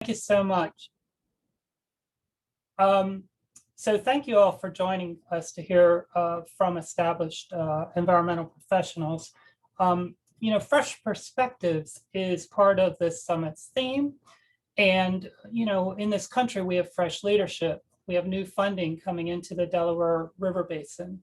Thank you so much. So thank you all for joining us to hear from established environmental professionals. Fresh perspectives is part of this summit's theme. And, in this country, we have fresh leadership. We have new funding coming into the Delaware River Basin.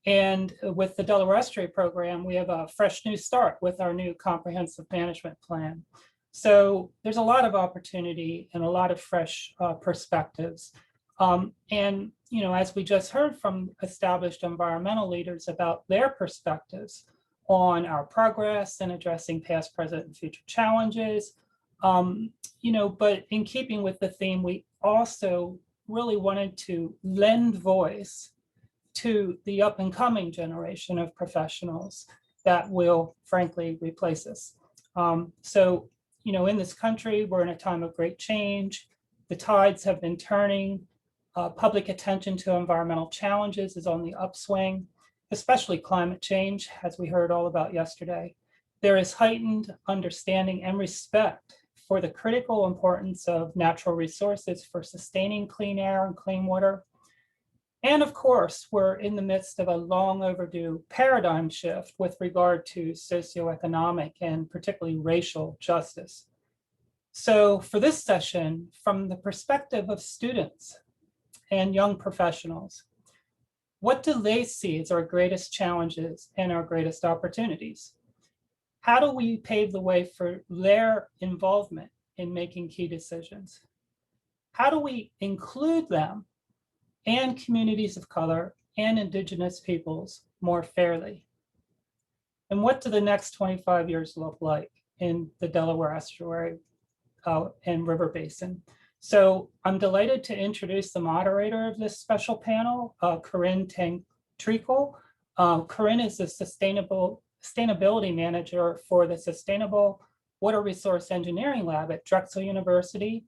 And with the Delaware Estuary program, we have a fresh new start with our new comprehensive management plan. So there's a lot of opportunity and a lot of fresh perspectives. As we just heard from established environmental leaders about their perspectives on our progress and addressing past, present, and future challenges, but in keeping with the theme, we also really wanted to lend voice to the up and coming generation of professionals that will frankly replace us. In this country, we're in a time of great change. The tides have been turning. Public attention to environmental challenges is on the upswing, especially climate change, as we heard all about yesterday. There is heightened understanding and respect for the critical importance of natural resources for sustaining clean air and clean water. And of course, we're in the midst of a long overdue paradigm shift with regard to socioeconomic and particularly racial justice. So for this session, from the perspective of students and young professionals, what do they see as our greatest challenges and our greatest opportunities? How do we pave the way for their involvement in making key decisions? How do we include them and communities of color and Indigenous peoples more fairly? And what do the next 25 years look like in the Delaware Estuary and River Basin? So I'm delighted to introduce the moderator of this special panel, Korin Tangtrakul. Korin is the Sustainability Manager for the Sustainable Water Resource Engineering Lab at Drexel University.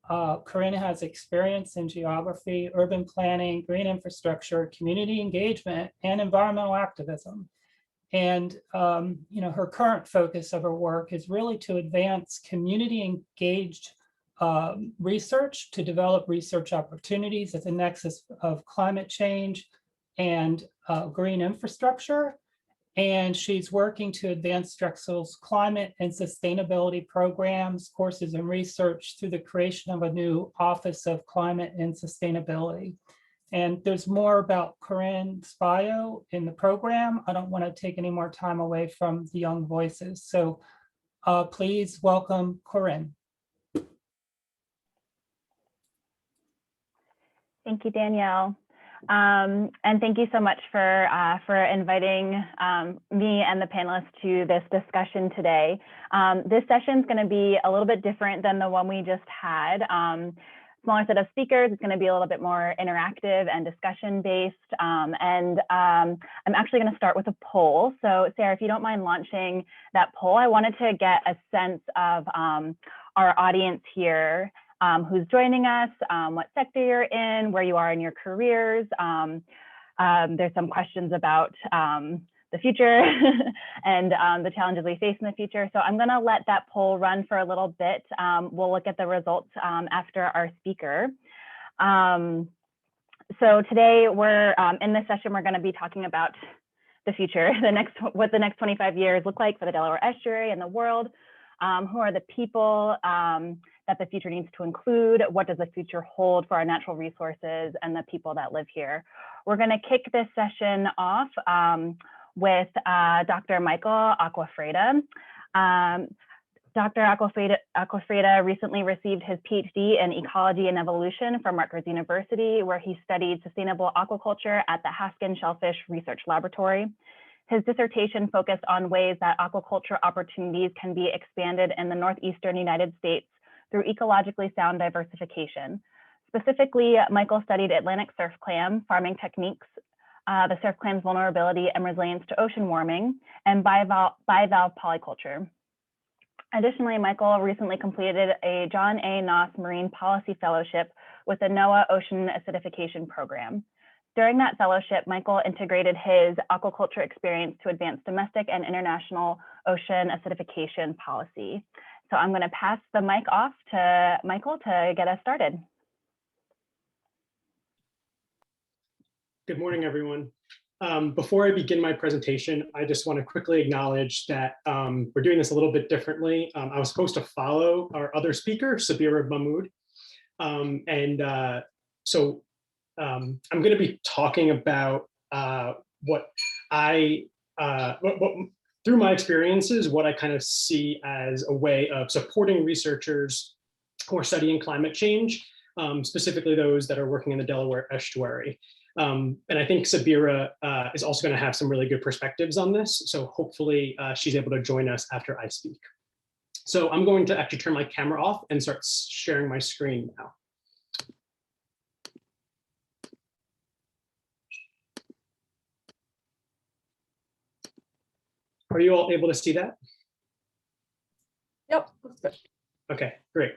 Korin has experience in geography, urban planning, green infrastructure, community engagement, and environmental activism. And her current focus of her work is really to advance community engaged research, to develop research opportunities at the nexus of climate change and green infrastructure. And she's working to advance Drexel's climate and sustainability programs, courses, and research through the creation of a new Office of Climate and Sustainability. And there's more about Korin's bio in the program. I don't want to take any more time away from the young voices. So please welcome Korin. Thank you, Danielle. And thank you so much for inviting me and the panelists to this discussion today. This session is going to be a little bit different than the one we just had. Smaller set of speakers. It's going to be a little bit more interactive and discussion based. I'm actually going to start with a poll. So Sarah, if you don't mind launching that poll, I wanted to get a sense of our audience here. Who's joining us, what sector you're in, where you are in your careers. There's some questions about the future and the challenges we face in the future. So I'm going to let that poll run for a little bit. We'll look at the results after our speaker. So today we're in this session, we're going to be talking about the future, what the next 25 years look like for the Delaware Estuary and the world. Who are the people that the future needs to include? What does the future hold for our natural resources and the people that live here? We're going to kick this session off with Dr. Michael Acquafreda. Dr. Acquafreda recently received his PhD in ecology and evolution from Rutgers University, where he studied sustainable aquaculture at the Haskin Shellfish Research Laboratory. His dissertation focused on ways that aquaculture opportunities can be expanded in the northeastern United States through ecologically sound diversification. Specifically, Michael studied Atlantic surf clam farming techniques, the surf clam's vulnerability and resilience to ocean warming, and bivalve polyculture. Additionally, Michael recently completed a John A. Noss Marine Policy Fellowship with the NOAA Ocean Acidification Program. During that fellowship, Michael integrated his aquaculture experience to advance domestic and international ocean acidification policy. So I'm going to pass the mic off to Michael to get us started. Good morning, everyone. Before I begin my presentation, I just want to quickly acknowledge that we're doing this a little bit differently. I was supposed to follow our other speaker, Sabira Mahmood. So I'm going to be talking about what through my experiences, what I kind of see as a way of supporting researchers who are studying climate change, specifically those that are working in the Delaware Estuary. And I think Sabira is also going to have some really good perspectives on this. So hopefully she's able to join us after I speak. So I'm going to actually turn my camera off and start sharing my screen now. Are you all able to see that? Yep, that's good. Okay, great.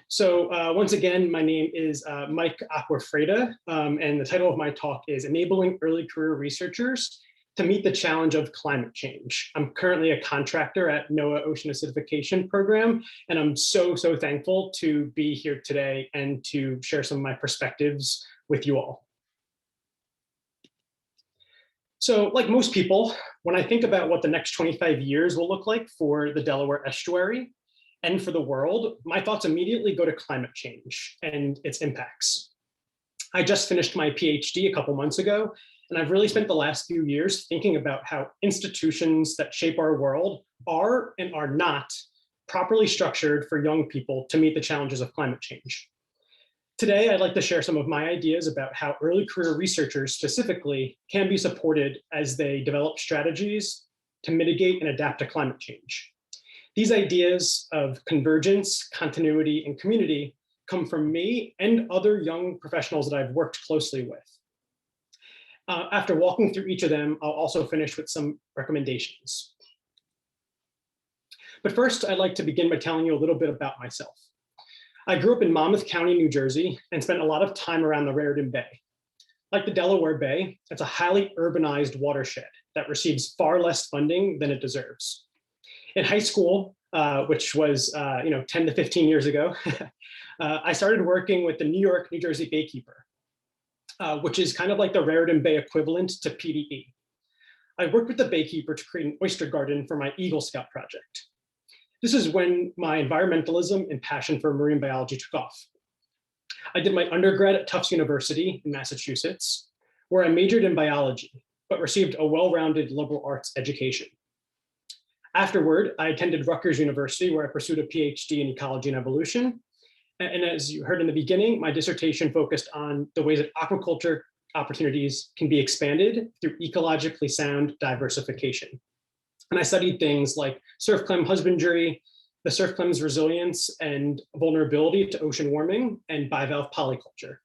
So once again, my name is Mike Aquafreda, and the title of my talk is Enabling Early Career Researchers to Meet the Challenge of Climate Change. I'm currently a contractor at NOAA Ocean Acidification Program, and I'm so thankful to be here today and to share some of my perspectives with you all. So like most people, when I think about what the next 25 years will look like for the Delaware Estuary and for the world, my thoughts immediately go to climate change and its impacts. I just finished my PhD a couple months ago, and I've really spent the last few years thinking about how institutions that shape our world are and are not properly structured for young people to meet the challenges of climate change. Today, I'd like to share some of my ideas about how early career researchers specifically can be supported as they develop strategies to mitigate and adapt to climate change. These ideas of convergence, continuity, and community come from me and other young professionals that I've worked closely with. After walking through each of them, I'll also finish with some recommendations. But first, I'd like to begin by telling you a little bit about myself. I grew up in Monmouth County, New Jersey, and spent a lot of time around the Raritan Bay. Like the Delaware Bay, it's a highly urbanized watershed that receives far less funding than it deserves. In high school, which was 10 to 15 years ago, I started working with the New York, New Jersey Baykeeper, which is kind of like the Raritan Bay equivalent to PDE. I worked with the Baykeeper to create an oyster garden for my Eagle Scout project. This is when my environmentalism and passion for marine biology took off. I did my undergrad at Tufts University in Massachusetts, where I majored in biology, but received a well-rounded liberal arts education. Afterward, I attended Rutgers University, where I pursued a PhD in ecology and evolution. And as you heard in the beginning, my dissertation focused on the ways that aquaculture opportunities can be expanded through ecologically sound diversification. And I studied things like surf clam husbandry, the surf clam's resilience and vulnerability to ocean warming, and bivalve polyculture.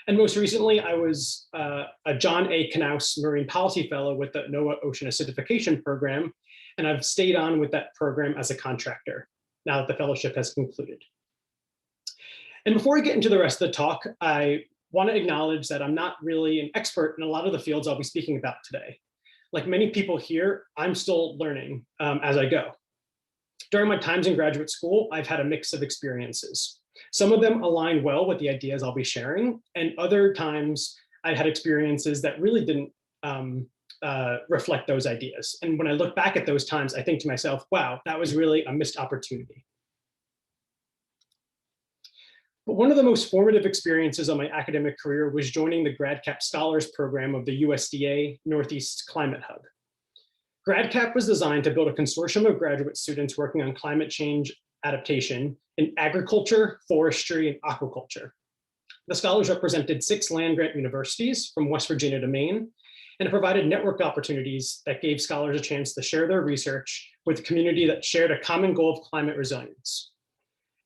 And most recently, I was a John A. Knaus Marine Policy Fellow with the NOAA Ocean Acidification Program, and I've stayed on with that program as a contractor now that the fellowship has concluded. And before I get into the rest of the talk, I want to acknowledge that I'm not really an expert in a lot of the fields I'll be speaking about today. Like many people here, I'm still learning as I go. During my times in graduate school, I've had a mix of experiences. Some of them align well with the ideas I'll be sharing, and other times I had experiences that really didn't reflect those ideas. And when I look back at those times, I think to myself, wow, that was really a missed opportunity. But one of the most formative experiences of my academic career was joining the GradCap Scholars Program of the USDA Northeast Climate Hub. GradCap was designed to build a consortium of graduate students working on climate change adaptation in agriculture, forestry, and aquaculture. The scholars represented 6 land-grant universities from West Virginia to Maine, and it provided network opportunities that gave scholars a chance to share their research with a community that shared a common goal of climate resilience.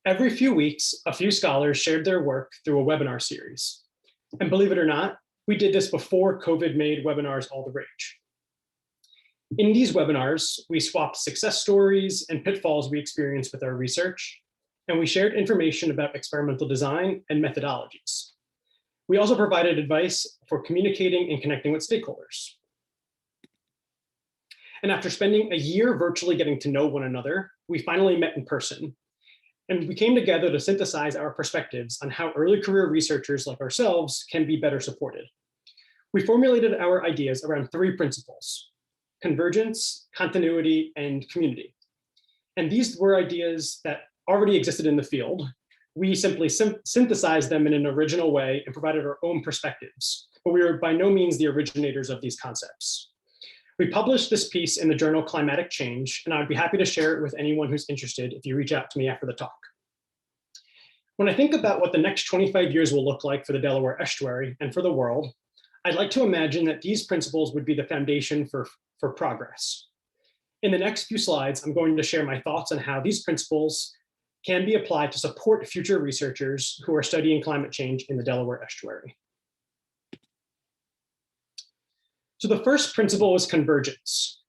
Every few weeks, a few scholars shared their work through a webinar series. And believe it or not, we did this before COVID made webinars all the rage. In these webinars, we swapped success stories and pitfalls we experienced with our research, and we shared information about experimental design and methodologies. We also provided advice for communicating and connecting with stakeholders. And after spending a year virtually getting to know one another, we finally met in person. And we came together to synthesize our perspectives on how early career researchers like ourselves can be better supported. We formulated our ideas around 3 principles: convergence, continuity, and community. And these were ideas that already existed in the field. We simply synthesized them in an original way and provided our own perspectives, but we were by no means the originators of these concepts. We published this piece in the journal Climatic Change, and I'd be happy to share it with anyone who's interested if you reach out to me after the talk. When I think about what the next 25 years will look like for the Delaware Estuary and for the world, I'd like to imagine that these principles would be the foundation for progress. In the next few slides, I'm going to share my thoughts on how these principles can be applied to support future researchers who are studying climate change in the Delaware Estuary. So the first principle is convergence.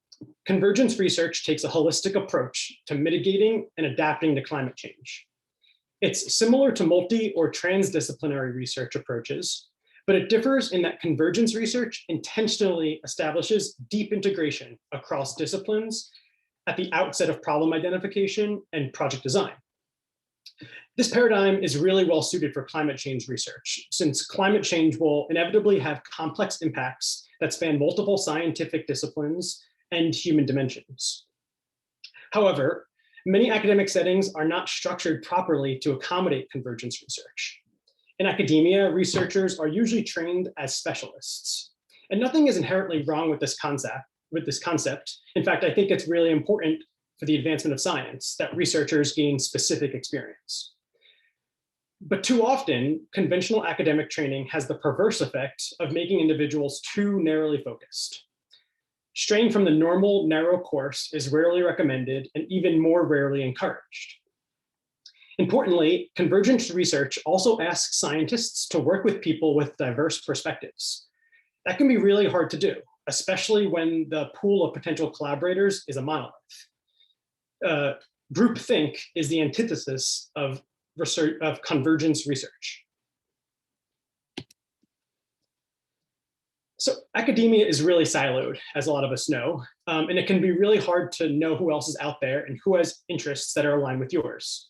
Convergence research takes a holistic approach to mitigating and adapting to climate change. It's similar to multi or transdisciplinary research approaches, but it differs in that convergence research intentionally establishes deep integration across disciplines at the outset of problem identification and project design. This paradigm is really well suited for climate change research, since climate change will inevitably have complex impacts that span multiple scientific disciplines and human dimensions. However, many academic settings are not structured properly to accommodate convergence research. In academia, researchers are usually trained as specialists, and nothing is inherently wrong with this concept. In fact, I think it's really important for the advancement of science that researchers gain specific experience. But too often, conventional academic training has the perverse effect of making individuals too narrowly focused. Straying from the normal narrow course is rarely recommended and even more rarely encouraged. Importantly, convergence research also asks scientists to work with people with diverse perspectives. That can be really hard to do, especially when the pool of potential collaborators is a monolith. Groupthink is the antithesis of convergence research. So academia is really siloed, as a lot of us know, and it can be really hard to know who else is out there and who has interests that are aligned with yours.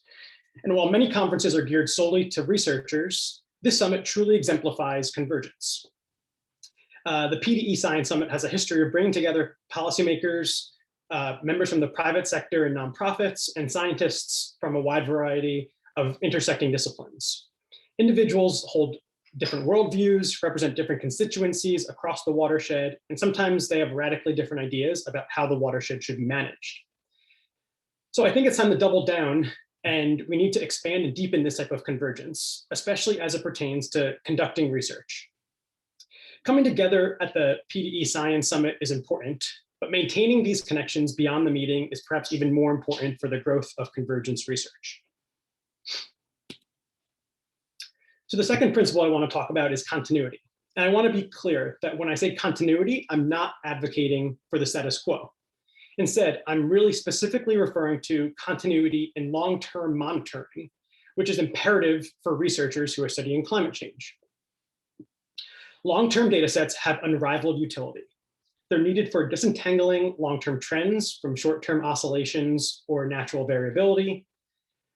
And while many conferences are geared solely to researchers, this summit truly exemplifies convergence. The PDE Science Summit has a history of bringing together policymakers, members from the private sector and nonprofits, and scientists from a wide variety of intersecting disciplines. Individuals hold different worldviews, represent different constituencies across the watershed, and sometimes they have radically different ideas about how the watershed should be managed. So I think it's time to double down, and we need to expand and deepen this type of convergence, especially as it pertains to conducting research. Coming together at the PDE Science Summit is important, but maintaining these connections beyond the meeting is perhaps even more important for the growth of convergence research. So the second principle I want to talk about is continuity. And I want to be clear that when I say continuity, I'm not advocating for the status quo. Instead, I'm really specifically referring to continuity in long-term monitoring, which is imperative for researchers who are studying climate change. Long-term data sets have unrivaled utility. They're needed for disentangling long-term trends from short-term oscillations or natural variability.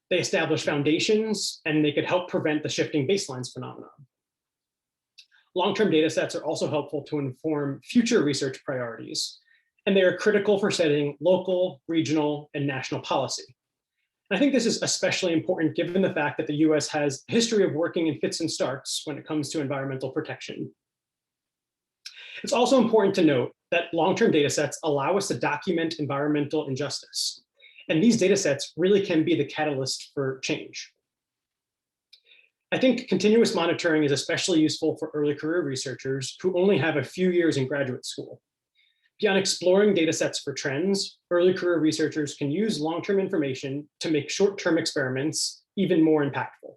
They establish foundations, and they could help prevent the shifting baselines phenomenon. Long-term data sets are also helpful to inform future research priorities, and they are critical for setting local, regional, and national policy. And I think this is especially important given the fact that the US has a history of working in fits and starts when it comes to environmental protection. It's also important to note that long-term data sets allow us to document environmental injustice. And these data sets really can be the catalyst for change. I think continuous monitoring is especially useful for early career researchers who only have a few years in graduate school. Beyond exploring data sets for trends, early career researchers can use long-term information to make short-term experiments even more impactful.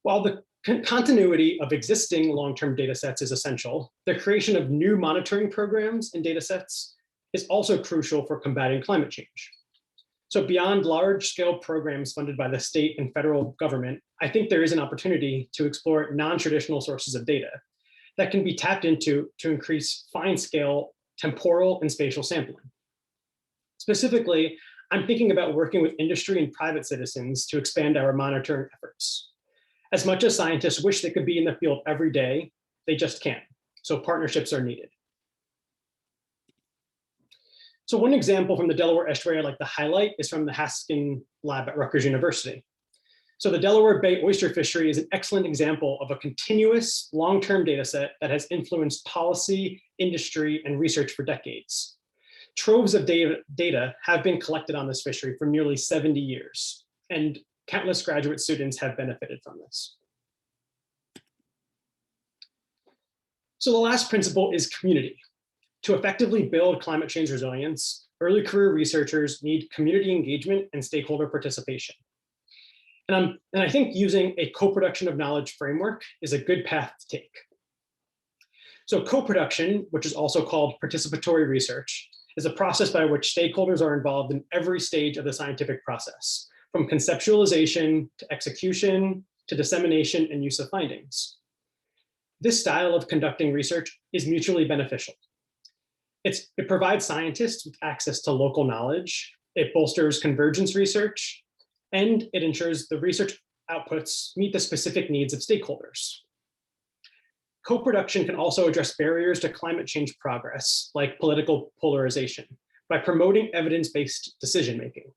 While the continuity of existing long-term data sets is essential, the creation of new monitoring programs and data sets is also crucial for combating climate change. So beyond large-scale programs funded by the state and federal government, I think there is an opportunity to explore non-traditional sources of data that can be tapped into to increase fine-scale temporal and spatial sampling. Specifically, I'm thinking about working with industry and private citizens to expand our monitoring efforts. As much as scientists wish they could be in the field every day, they just can't. So partnerships are needed. So one example from the Delaware Estuary I'd like to highlight is from the Haskin Lab at Rutgers University. So the Delaware Bay oyster fishery is an excellent example of a continuous long-term data set that has influenced policy, industry, and research for decades. Troves of data have been collected on this fishery for nearly 70 years, and countless graduate students have benefited from this. So the last principle is community. To effectively build climate change resilience, early career researchers need community engagement and stakeholder participation. And I think using a co-production of knowledge framework is a good path to take. So co-production, which is also called participatory research, is a process by which stakeholders are involved in every stage of the scientific process, from conceptualization to execution to dissemination and use of findings. This style of conducting research is mutually beneficial. It provides scientists with access to local knowledge, it bolsters convergence research, and it ensures the research outputs meet the specific needs of stakeholders. Co-production can also address barriers to climate change progress, like political polarization, by promoting evidence-based decision-making.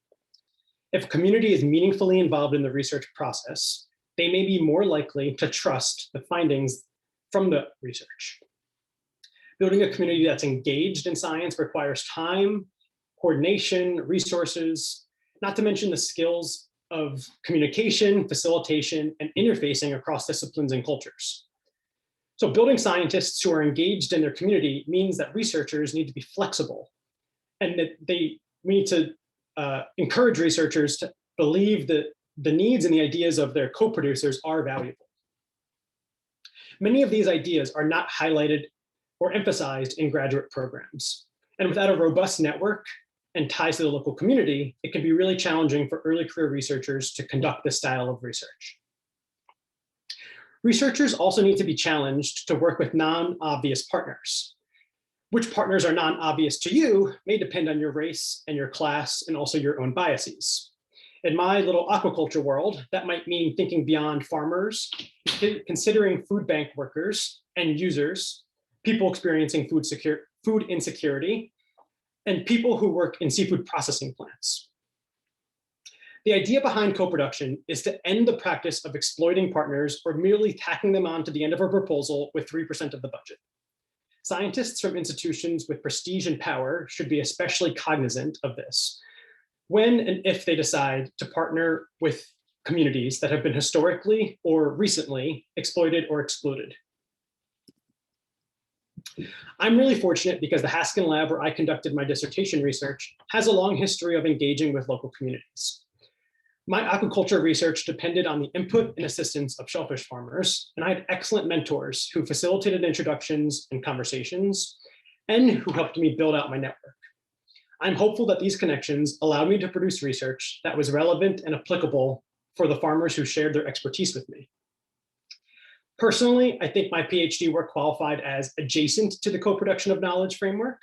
If a community is meaningfully involved in the research process, they may be more likely to trust the findings from the research. Building a community that's engaged in science requires time, coordination, resources, not to mention the skills of communication, facilitation, and interfacing across disciplines and cultures. So building scientists who are engaged in their community means that researchers need to be flexible, and that we need to encourage researchers to believe that the needs and the ideas of their co-producers are valuable. Many of these ideas are not highlighted or emphasized in graduate programs. And without a robust network and ties to the local community, it can be really challenging for early career researchers to conduct this style of research. Researchers also need to be challenged to work with non-obvious partners. Which partners are non-obvious to you may depend on your race and your class and also your own biases. In my little aquaculture world, that might mean thinking beyond farmers, considering food bank workers and users, people experiencing food insecurity, and people who work in seafood processing plants. The idea behind co-production is to end the practice of exploiting partners or merely tacking them on to the end of a proposal with 3% of the budget. Scientists from institutions with prestige and power should be especially cognizant of this when and if they decide to partner with communities that have been historically or recently exploited or excluded. I'm really fortunate because the Haskin Lab, where I conducted my dissertation research, has a long history of engaging with local communities. My aquaculture research depended on the input and assistance of shellfish farmers, and I had excellent mentors who facilitated introductions and conversations, and who helped me build out my network. I'm hopeful that these connections allowed me to produce research that was relevant and applicable for the farmers who shared their expertise with me. Personally, I think my PhD work qualified as adjacent to the co-production of knowledge framework.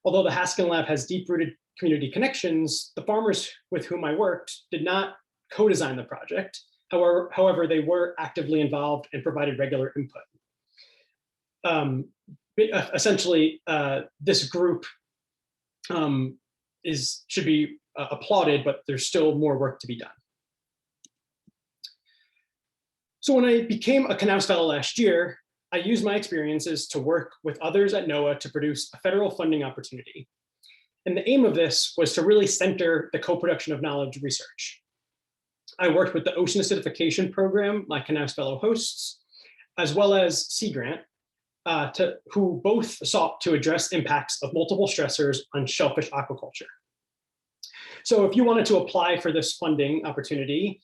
Although the Haskin Lab has deep-rooted community connections, the farmers with whom I worked did not co-design the project. However, they were actively involved and provided regular input. Essentially, this group should be applauded, but there's still more work to be done. So when I became a Knaus Fellow last year, I used my experiences to work with others at NOAA to produce a federal funding opportunity. And the aim of this was to really center the co-production of knowledge research. I worked with the Ocean Acidification Program, my Knaus Fellow hosts, as well as Sea Grant, who both sought to address impacts of multiple stressors on shellfish aquaculture. So if you wanted to apply for this funding opportunity,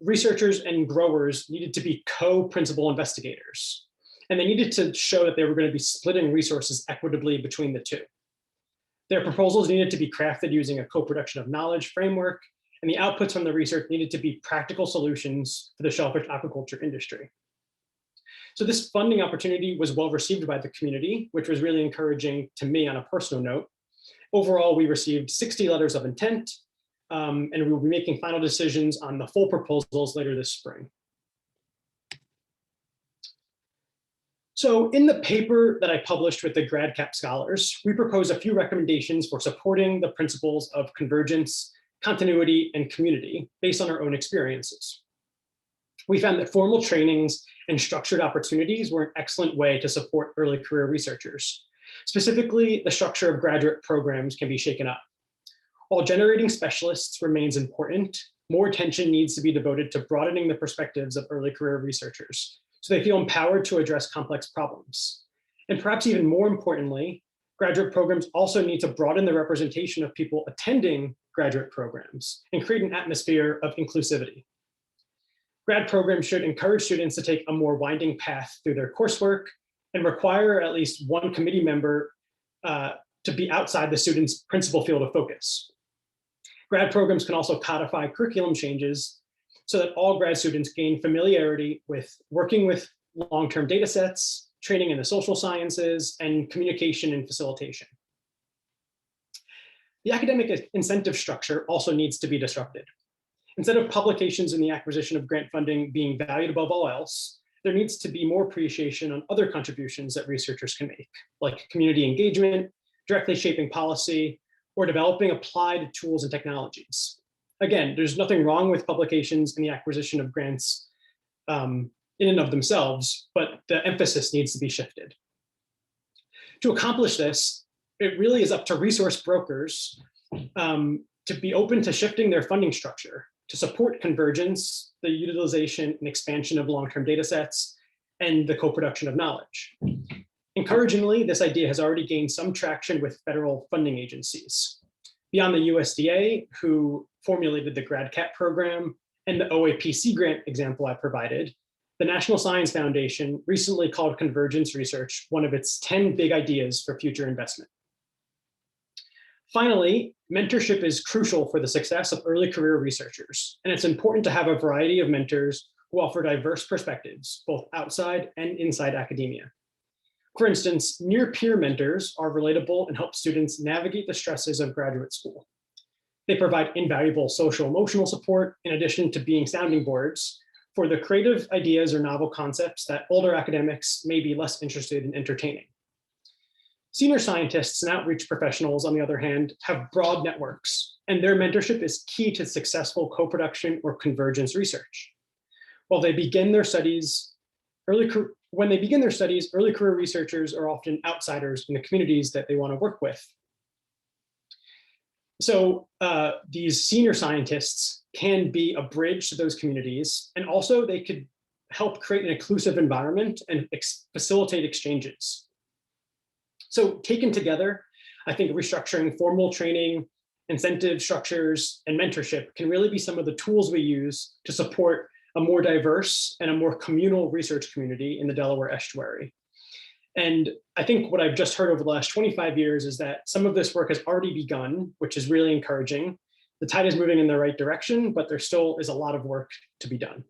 researchers and growers needed to be co-principal investigators, and they needed to show that they were going to be splitting resources equitably between the two. Their proposals needed to be crafted using a co-production of knowledge framework, and the outputs from the research needed to be practical solutions for the shellfish aquaculture industry. So this funding opportunity was well received by the community, which was really encouraging to me on a personal note. Overall, we received 60 letters of intent, and we will be making final decisions on the full proposals later this spring. So in the paper that I published with the GradCap scholars, we propose a few recommendations for supporting the principles of convergence, continuity, and community based on our own experiences. We found that formal trainings and structured opportunities were an excellent way to support early career researchers. Specifically, the structure of graduate programs can be shaken up. While generating specialists remains important, more attention needs to be devoted to broadening the perspectives of early career researchers so they feel empowered to address complex problems. And perhaps even more importantly, graduate programs also need to broaden the representation of people attending graduate programs and create an atmosphere of inclusivity. Grad programs should encourage students to take a more winding path through their coursework and require at least one committee member to be outside the student's principal field of focus. Grad programs can also codify curriculum changes so that all grad students gain familiarity with working with long-term data sets, training in the social sciences, and communication and facilitation. The academic incentive structure also needs to be disrupted. Instead of publications and the acquisition of grant funding being valued above all else, there needs to be more appreciation on other contributions that researchers can make, like community engagement, directly shaping policy, or developing applied tools and technologies. Again, there's nothing wrong with publications and the acquisition of grants in and of themselves, but the emphasis needs to be shifted. To accomplish this, it really is up to resource brokers to be open to shifting their funding structure to support convergence, the utilization and expansion of long-term data sets, and the co-production of knowledge. Encouragingly, this idea has already gained some traction with federal funding agencies. Beyond the USDA, who formulated the GradCap program, and the OAPC grant example I provided, the National Science Foundation recently called convergence research one of its 10 big ideas for future investment. Finally, mentorship is crucial for the success of early career researchers, and it's important to have a variety of mentors who offer diverse perspectives, both outside and inside academia. For instance, near-peer mentors are relatable and help students navigate the stresses of graduate school. They provide invaluable social-emotional support in addition to being sounding boards for the creative ideas or novel concepts that older academics may be less interested in entertaining. Senior scientists and outreach professionals, on the other hand, have broad networks, and their mentorship is key to successful co-production or convergence research. When they begin their studies, early career researchers are often outsiders in the communities that they want to work with. So these senior scientists can be a bridge to those communities, and also they could help create an inclusive environment and facilitate exchanges. So taken together, I think restructuring formal training, incentive structures, and mentorship can really be some of the tools we use to support a more diverse and a more communal research community in the Delaware Estuary. And I think what I've just heard over the last 25 years is that some of this work has already begun, which is really encouraging. The tide is moving in the right direction, but there still is a lot of work to be done.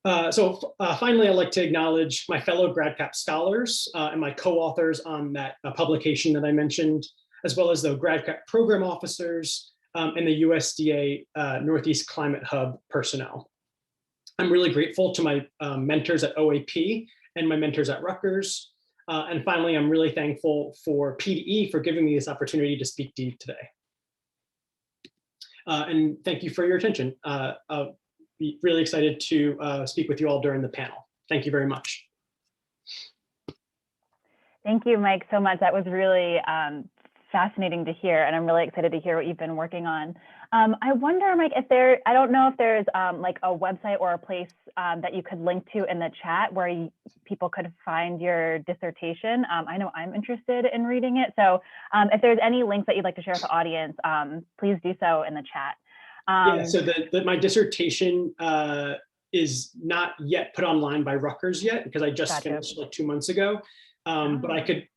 Finally, I'd like to acknowledge my fellow GradCap scholars and my co-authors on that publication that I mentioned, as well as the GradCap program officers and the USDA Northeast Climate Hub personnel. I'm really grateful to my mentors at OAP and my mentors at Rutgers. And finally, I'm really thankful for PDE for giving me this opportunity to speak to you today. And thank you for your attention. I'll be really excited to speak with you all during the panel. Thank you very much. Thank you, Mike, so much. That was really fascinating to hear, and I'm really excited to hear what you've been working on. I wonder, Mike, if I don't know if there's like a website or a place that you could link to in the chat where people could find your dissertation. I know I'm interested in reading it. So if there's any links that you'd like to share with the audience, please do so in the chat. Yeah, so my dissertation is not yet put online by Rutgers yet, because I just finished like 2 months ago. But I could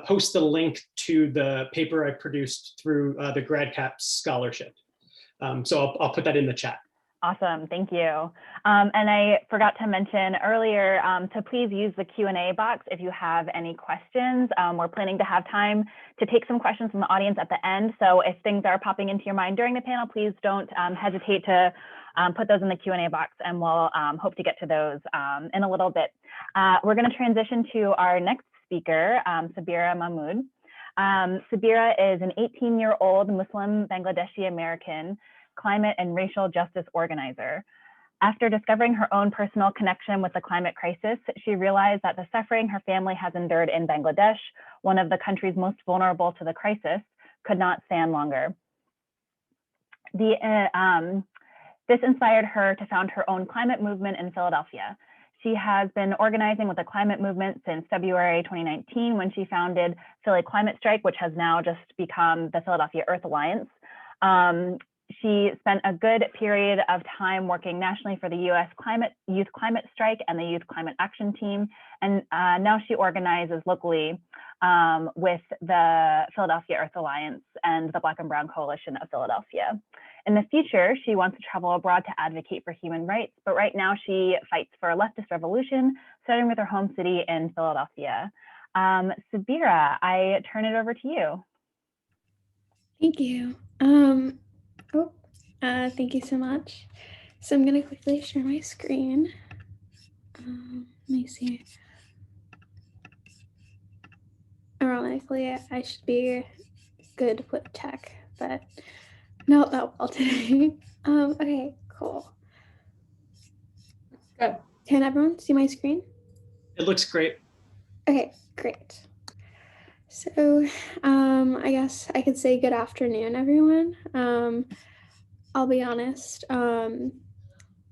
post the link to the paper I produced through the GradCap scholarship. So I'll put that in the chat. Awesome, thank you. And I forgot to mention earlier to please use the Q&A box if you have any questions. We're planning to have time to take some questions from the audience at the end. So if things are popping into your mind during the panel, please don't hesitate to put those in the Q&A box, and we'll hope to get to those in a little bit. We're going to transition to our next speaker, Sabira Mahmood. Sabira is an 18-year-old Muslim Bangladeshi American climate and racial justice organizer. After discovering her own personal connection with the climate crisis, she realized that the suffering her family has endured in Bangladesh, one of the countries most vulnerable to the crisis, could not stand longer. This inspired her to found her own climate movement in Philadelphia. She has been organizing with the climate movement since February 2019, when she founded Philly Climate Strike, which has now just become the Philadelphia Earth Alliance. She spent a good period of time working nationally for the U.S. Youth Climate Strike and the Youth Climate Action Team. And now she organizes locally with the Philadelphia Earth Alliance and the Black and Brown Coalition of Philadelphia. In the future, she wants to travel abroad to advocate for human rights, but right now she fights for a leftist revolution, starting with her home city in Philadelphia. Sabira, I turn it over to you. Thank you. Thank you so much. So I'm going to quickly share my screen. Let me see. Ironically, I should be good with tech, but not that well today. Okay, cool. Good. Can everyone see my screen? It looks great. Okay, great. So I guess I could say good afternoon, everyone. I'll be honest,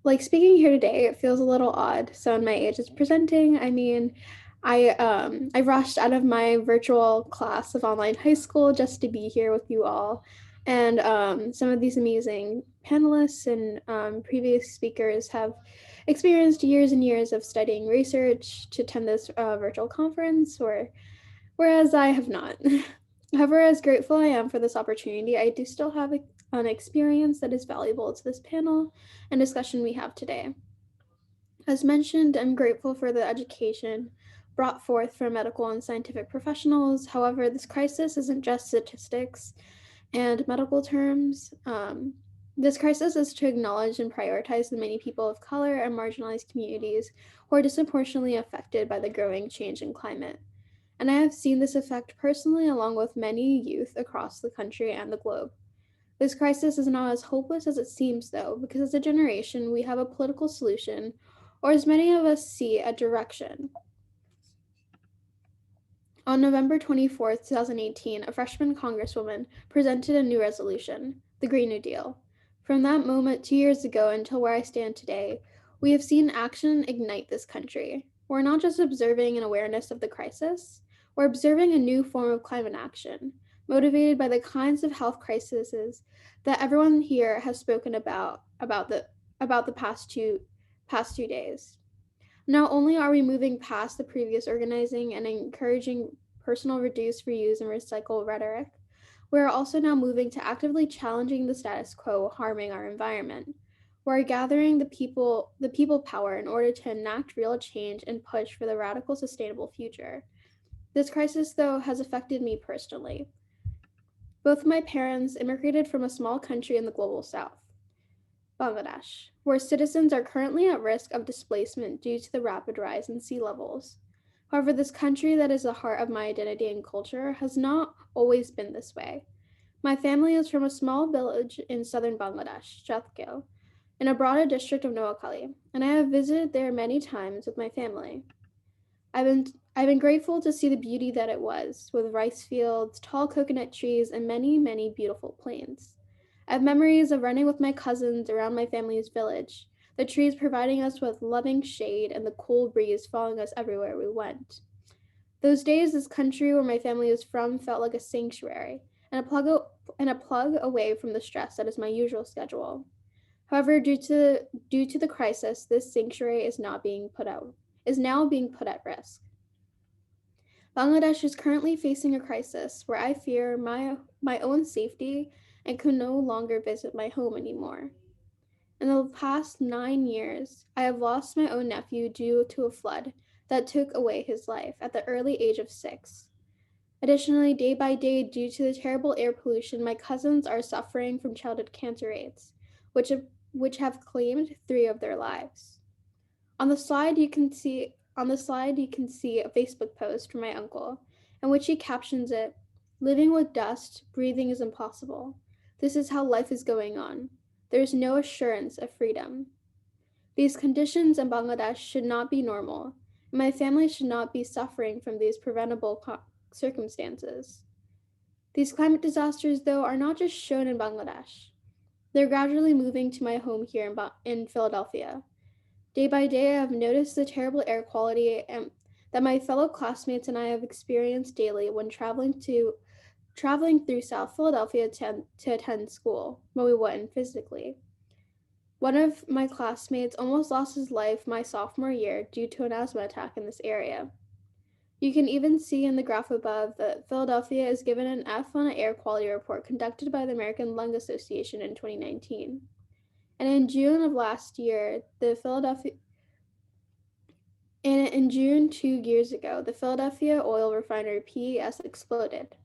like speaking here today, it feels a little odd. So in my age is presenting, I mean, I rushed out of my virtual class of online high school just to be here with you all. And some of these amazing panelists and previous speakers have experienced years and years of studying research to attend this virtual conference, whereas I have not. However, as grateful I am for this opportunity, I do still have an experience that is valuable to this panel and discussion we have today. As mentioned, I'm grateful for the education brought forth from medical and scientific professionals. However, this crisis isn't just statistics and medical terms. This crisis is to acknowledge and prioritize the many people of color and marginalized communities who are disproportionately affected by the growing change in climate. And I have seen this effect personally along with many youth across the country and the globe. This crisis is not as hopeless as it seems, though, because as a generation, we have a political solution, or as many of us see, a direction. On November 24th, 2018, a freshman congresswoman presented a new resolution, the Green New Deal. From that moment 2 years ago until where I stand today, we have seen action ignite this country. We're not just observing an awareness of the crisis, we're observing a new form of climate action, motivated by the kinds of health crises that everyone here has spoken about the past two days. Not only are we moving past the previous organizing and encouraging personal reduce, reuse, and recycle rhetoric, we are also now moving to actively challenging the status quo harming our environment. We're gathering the people power in order to enact real change and push for the radical sustainable future. This crisis, though, has affected me personally. Both my parents immigrated from a small country in the global south, Bangladesh, where citizens are currently at risk of displacement due to the rapid rise in sea levels. However, this country that is the heart of my identity and culture has not always been this way. My family is from a small village in southern Bangladesh, Drexel, in a broader district of Noakhali, and I have visited there many times with my family. I've been grateful to see the beauty that it was, with rice fields, tall coconut trees, and many, many beautiful plains. I have memories of running with my cousins around my family's village, the trees providing us with loving shade and the cool breeze following us everywhere we went. Those days, this country where my family is from felt like a sanctuary and a plug away from the stress that is my usual schedule. However, due to the crisis, this sanctuary is now being put at risk. Bangladesh is currently facing a crisis where I fear my own safety and can no longer visit my home anymore. In the past 9 years, I have lost my own nephew due to a flood that took away his life at the early age of 6. Additionally, day by day, due to the terrible air pollution, my cousins are suffering from childhood cancer rates, which have claimed 3 of their lives. On the slide, you can see a Facebook post from my uncle, in which he captions it, "Living with dust, breathing is impossible. This is how life is going on. There is no assurance of freedom. These conditions in Bangladesh should not be normal, and my family should not be suffering from these preventable circumstances." These climate disasters, though, are not just shown in Bangladesh. They're gradually moving to my home here in Philadelphia. Day by day, I have noticed the terrible air quality that my fellow classmates and I have experienced daily when traveling through South Philadelphia to attend school when we went physically. One of my classmates almost lost his life my sophomore year due to an asthma attack in this area. You can even see in the graph above that Philadelphia is given an F on an air quality report conducted by the American Lung Association in 2019. And in June of last year, in June 2 years ago, the Philadelphia oil refinery PES exploded.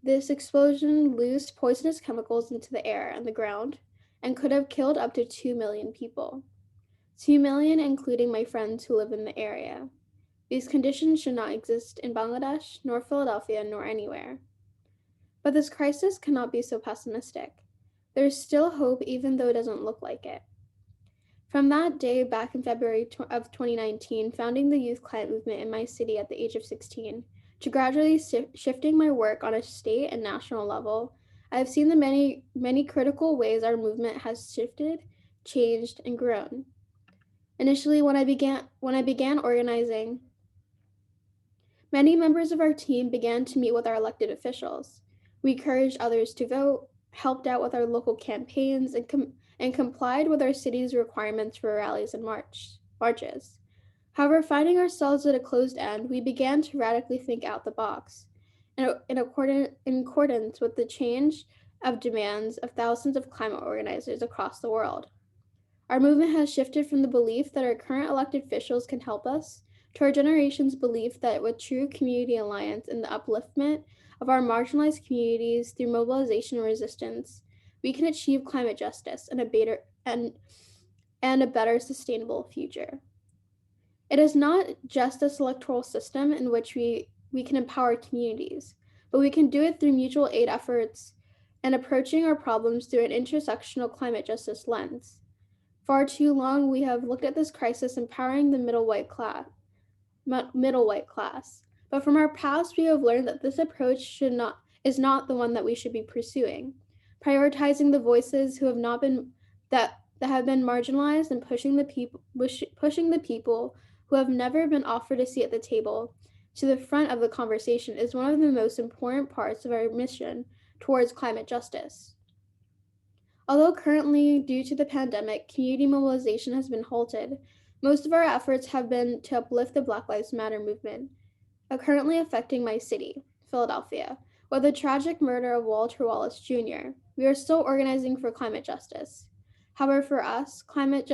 This explosion loosed poisonous chemicals into the air and the ground and could have killed up to 2 million people. 2 million, including my friends who live in the area. These conditions should not exist in Bangladesh, nor Philadelphia, nor anywhere. But this crisis cannot be so pessimistic. There is still hope even though it doesn't look like it. From that day back in February of 2019, founding the youth climate movement in my city at the age of 16, to gradually shifting my work on a state and national level, I have seen the many, many critical ways our movement has shifted, changed, and grown. Initially, when I began organizing, many members of our team began to meet with our elected officials. We encouraged others to vote, helped out with our local campaigns, and complied with our city's requirements for rallies and marches. However, finding ourselves at a closed end, we began to radically think out the box, in accordance with the change of demands of thousands of climate organizers across the world. Our movement has shifted from the belief that our current elected officials can help us to our generation's belief that with true community alliance and the upliftment of our marginalized communities through mobilization and resistance, we can achieve climate justice and a better sustainable future. It is not just this electoral system in which we can empower communities, but we can do it through mutual aid efforts and approaching our problems through an intersectional climate justice lens. Far too long, we have looked at this crisis empowering the middle white class. But from our past, we have learned that this approach is not the one that we should be pursuing. Prioritizing the voices who have not been that have been marginalized and pushing the people who have never been offered a seat at the table to the front of the conversation is one of the most important parts of our mission towards climate justice. Although currently, due to the pandemic, community mobilization has been halted, most of our efforts have been to uplift the Black Lives Matter movement, currently affecting my city, Philadelphia, with the tragic murder of Walter Wallace Jr. We are still organizing for climate justice. However, for us, climate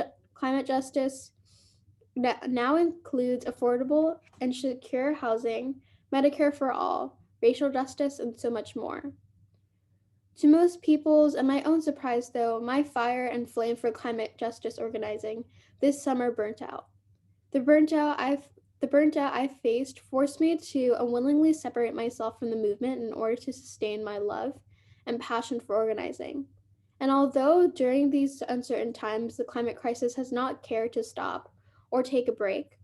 justice now includes affordable and secure housing, Medicare for all, racial justice, and so much more. To most people's and my own surprise, though, my fire and flame for climate justice organizing this summer burnt out. The burnt out I faced forced me to unwillingly separate myself from the movement in order to sustain my love and passion for organizing. And although during these uncertain times the climate crisis has not cared to stop or take a break,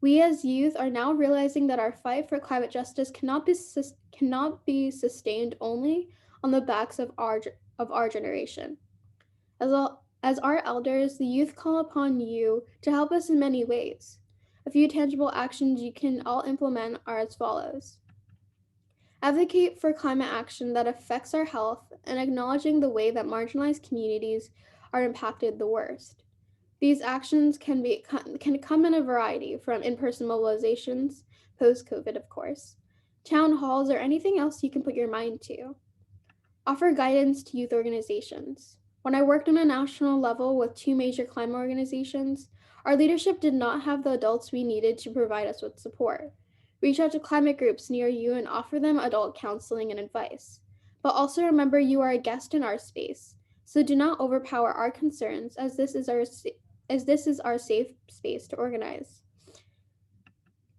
we as youth are now realizing that our fight for climate justice cannot be sustained only on the backs of our generation. As our elders, the youth call upon you to help us in many ways. A few tangible actions you can all implement are as follows. Advocate for climate action that affects our health and acknowledging the way that marginalized communities are impacted the worst. These actions can come in a variety, from in-person mobilizations, post-COVID of course, town halls, or anything else you can put your mind to. Offer guidance to youth organizations. When I worked on a national level with 2 major climate organizations, our leadership did not have the adults we needed to provide us with support. Reach out to climate groups near you and offer them adult counseling and advice. But also remember you are a guest in our space, so do not overpower our concerns as this is our safe space to organize.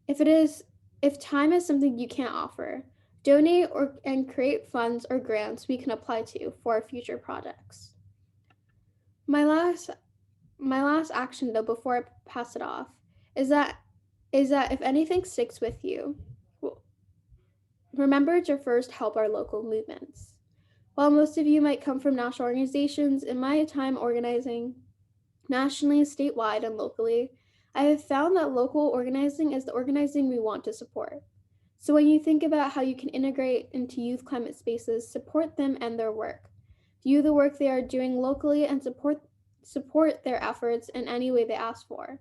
If time is something you can't offer, donate and create funds or grants we can apply to for our future projects. My last action though before I pass it off is that if anything sticks with you, remember to first help our local movements. While most of you might come from national organizations, in my time organizing nationally, statewide, and locally, I have found that local organizing is the organizing we want to support. So when you think about how you can integrate into youth climate spaces, support them and their work. View the work they are doing locally and support their efforts in any way they ask for.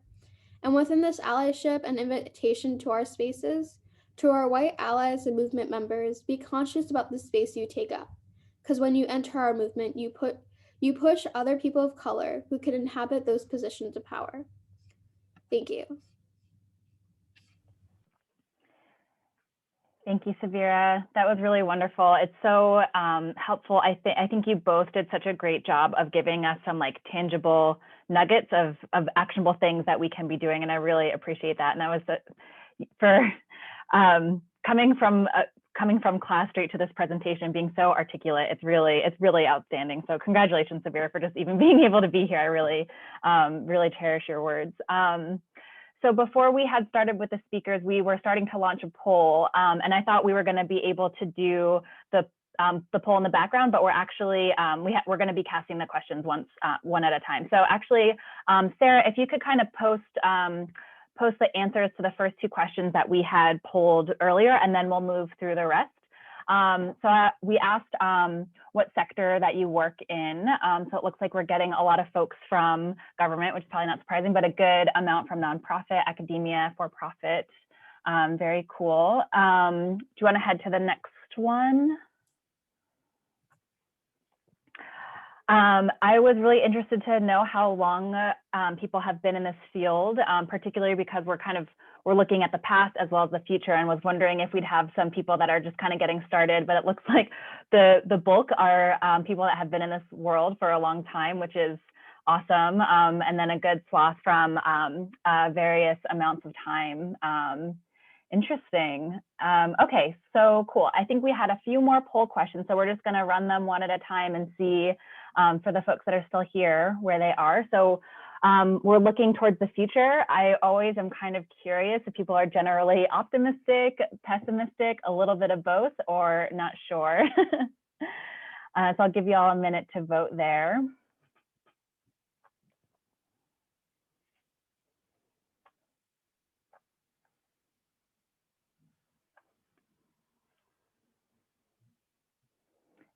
And within this allyship and invitation to our spaces, to our white allies and movement members, be conscious about the space you take up. Because when you enter our movement, you push other people of color who can inhabit those positions of power. Thank you. Thank you, Severa. That was really wonderful. It's so helpful. I think you both did such a great job of giving us some like tangible nuggets of actionable things that we can be doing, and I really appreciate that. And that was for coming from class straight to this presentation, being so articulate. It's really outstanding. So congratulations, Severa, for just even being able to be here. I really cherish your words. So before we had started with the speakers, we were starting to launch a poll, and I thought we were going to be able to do the poll in the background, but we're actually we're going to be casting the questions one at a time. So actually, Sarah, if you could kind of post the answers to the first 2 questions that we had polled earlier, and then we'll move through the rest. So we asked what sector that you work in. So it looks like we're getting a lot of folks from government, which is probably not surprising, but a good amount from nonprofit, academia, for-profit. Very cool. Do you want to head to the next one? I was really interested to know how long people have been in this field, particularly because we're looking at the past as well as the future, and was wondering if we'd have some people that are just kind of getting started, but it looks like the bulk are people that have been in this world for a long time, which is awesome. And then a good swath from various amounts of time. Interesting. Okay, so cool. I think we had a few more poll questions, so we're just going to run them one at a time and see for the folks that are still here where they are. So we're looking towards the future. I always am kind of curious if people are generally optimistic, pessimistic, a little bit of both, or not sure. So I'll give you all a minute to vote there.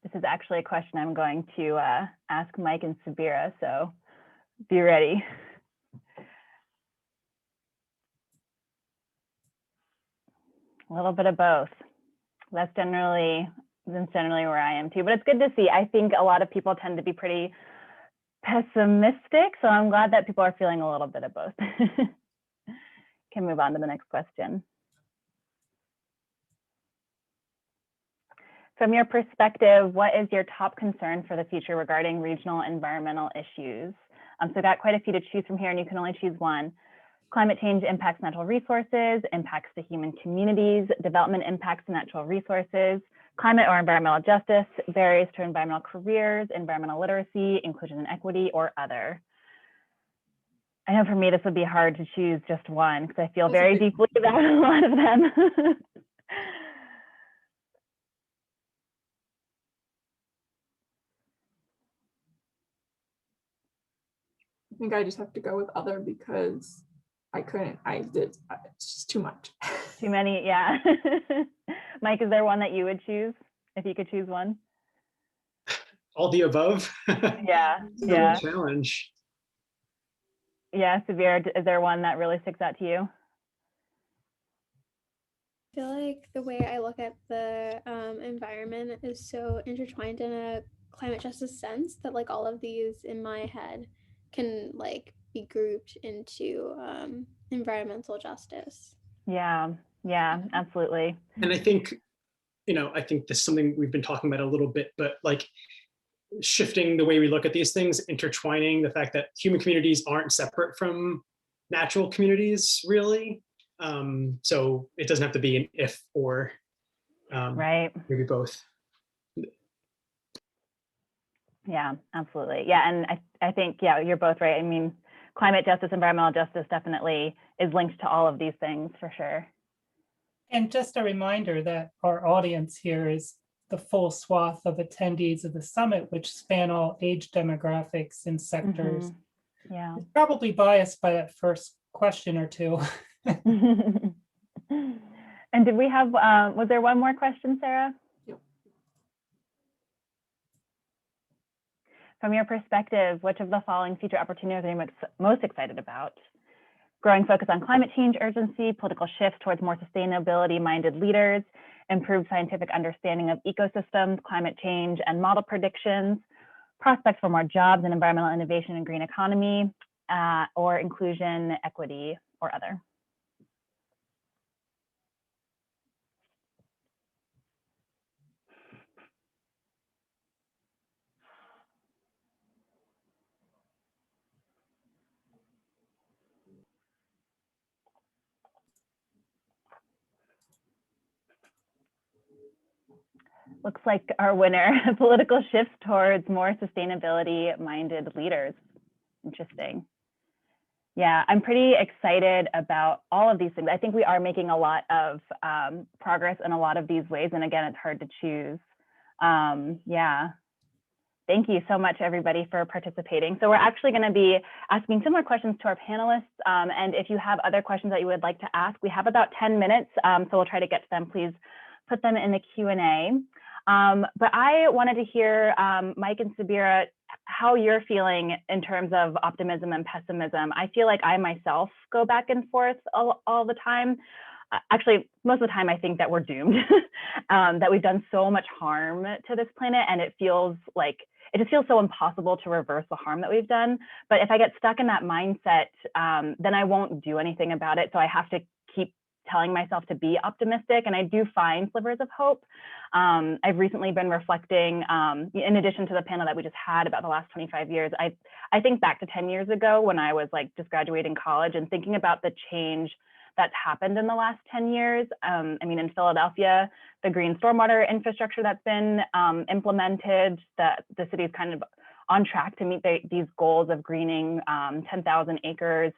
This is actually a question I'm going to ask Mike and Severa, so be ready. A little bit of both. That's generally where I am too, but it's good to see. I think a lot of people tend to be pretty pessimistic, so I'm glad that people are feeling a little bit of both. Can move on to the next question. From your perspective, what is your top concern for the future regarding regional environmental issues? So got quite a few to choose from here, and you can only choose one. Climate change impacts natural resources, impacts to human communities, development impacts to natural resources, climate or environmental justice, barriers to environmental careers, environmental literacy, inclusion and equity, or other. I know for me, this would be hard to choose just one because I feel very deeply about a lot of them. I think I just have to go with other because it's just too much. Too many, yeah. Mike, is there one that you would choose if you could choose one? All the above. Yeah, yeah. Challenge. Yeah, Severa, is there one that really sticks out to you? I feel like the way I look at the environment is so intertwined in a climate justice sense that like all of these in my head can like be grouped into environmental justice. Yeah, absolutely. And I think, I think this is something we've been talking about a little bit, but like shifting the way we look at these things, intertwining the fact that human communities aren't separate from natural communities, really. So it doesn't have to be an if or, right. maybe both. Yeah, absolutely. Yeah, and I think, yeah, you're both right. I mean, climate justice, environmental justice definitely is linked to all of these things for sure. And just a reminder that our audience here is the full swath of attendees of the summit, which span all age demographics and sectors. Yeah. It's probably biased by that first question or two. And did we have, was there one more question, Sarah? Yep. From your perspective, which of the following future opportunities are you most excited about? Growing focus on climate change urgency, political shifts towards more sustainability-minded leaders, improved scientific understanding of ecosystems, climate change, and model predictions, prospects for more jobs and environmental innovation and green economy, or inclusion, equity, or other. Looks like our winner, political shifts towards more sustainability-minded leaders. Interesting. Yeah, I'm pretty excited about all of these things. I think we are making a lot of progress in a lot of these ways. And again, it's hard to choose. Yeah. Thank you so much, everybody, for participating. So we're actually going to be asking similar questions to our panelists. And if you have other questions that you would like to ask, we have about 10 minutes. So we'll try to get to them. Please put them in the Q&A. But I wanted to hear, Mike and Sabira, how you're feeling in terms of optimism and pessimism. I feel like I myself go back and forth all the time. Actually, most of the time I think that we're doomed, that we've done so much harm to this planet, and it just feels so impossible to reverse the harm that we've done. But if I get stuck in that mindset, then I won't do anything about it. So I have to keep telling myself to be optimistic, and I do find slivers of hope. I've recently been reflecting, in addition to the panel that we just had about the last 25 years, I think back to 10 years ago when I was like just graduating college and thinking about the change that's happened in the last 10 years. I mean, in Philadelphia, the green stormwater infrastructure that's been implemented, the city is kind of on track to meet these goals of greening 10,000 acres.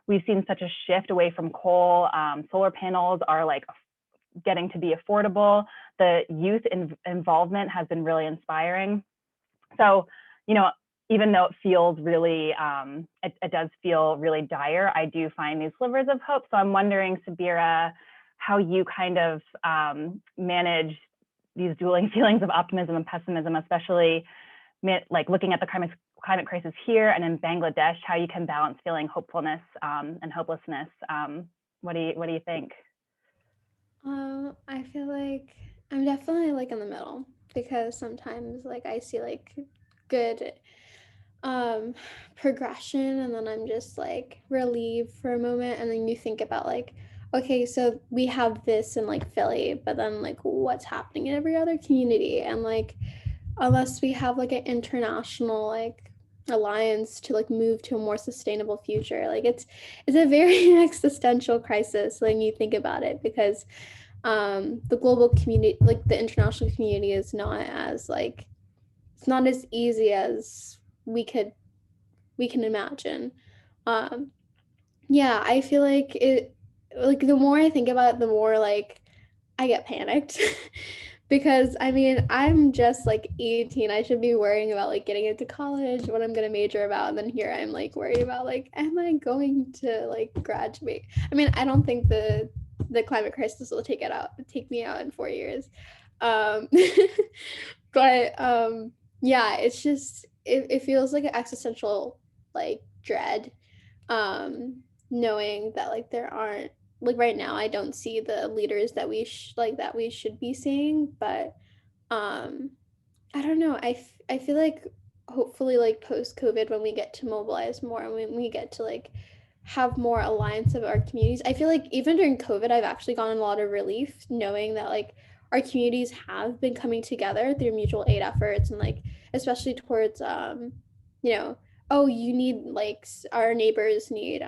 We've seen such a shift away from coal. Solar panels are like getting to be affordable. The youth involvement has been really inspiring. So, even though it feels really, it does feel really dire, I do find these slivers of hope. So I'm wondering, Sabira, how you kind of manage these dueling feelings of optimism and pessimism, especially like looking at the climate crisis here and in Bangladesh, how you can balance feeling hopefulness and hopelessness. What do you think? I feel like I'm definitely like in the middle, because sometimes like I see like good progression, and then I'm just like relieved for a moment, and then you think about like, okay, so we have this in like Philly, but then like what's happening in every other community, and like unless we have like an international like alliance to like move to a more sustainable future, like it's a very existential crisis when you think about it, because the global community, like the international community, is not as like, it's not as easy as we can imagine. Yeah, I feel like it, like the more I think about it, the more like I get panicked. Because I mean, I'm just like 18. I should be worrying about like getting into college, what I'm gonna major about, and then here I'm like worried about like, am I going to like graduate? I mean, I don't think the climate crisis will take me out in 4 years. But yeah, it's just it feels like an existential like dread, knowing that like there aren't, like right now I don't see the leaders that we should be seeing, but I don't know. I feel like hopefully like post COVID, when we get to mobilize more and when we get to like have more alliance of our communities, I feel like even during COVID, I've actually gotten a lot of relief knowing that like our communities have been coming together through mutual aid efforts, and like especially towards you know, oh, you need like our neighbors need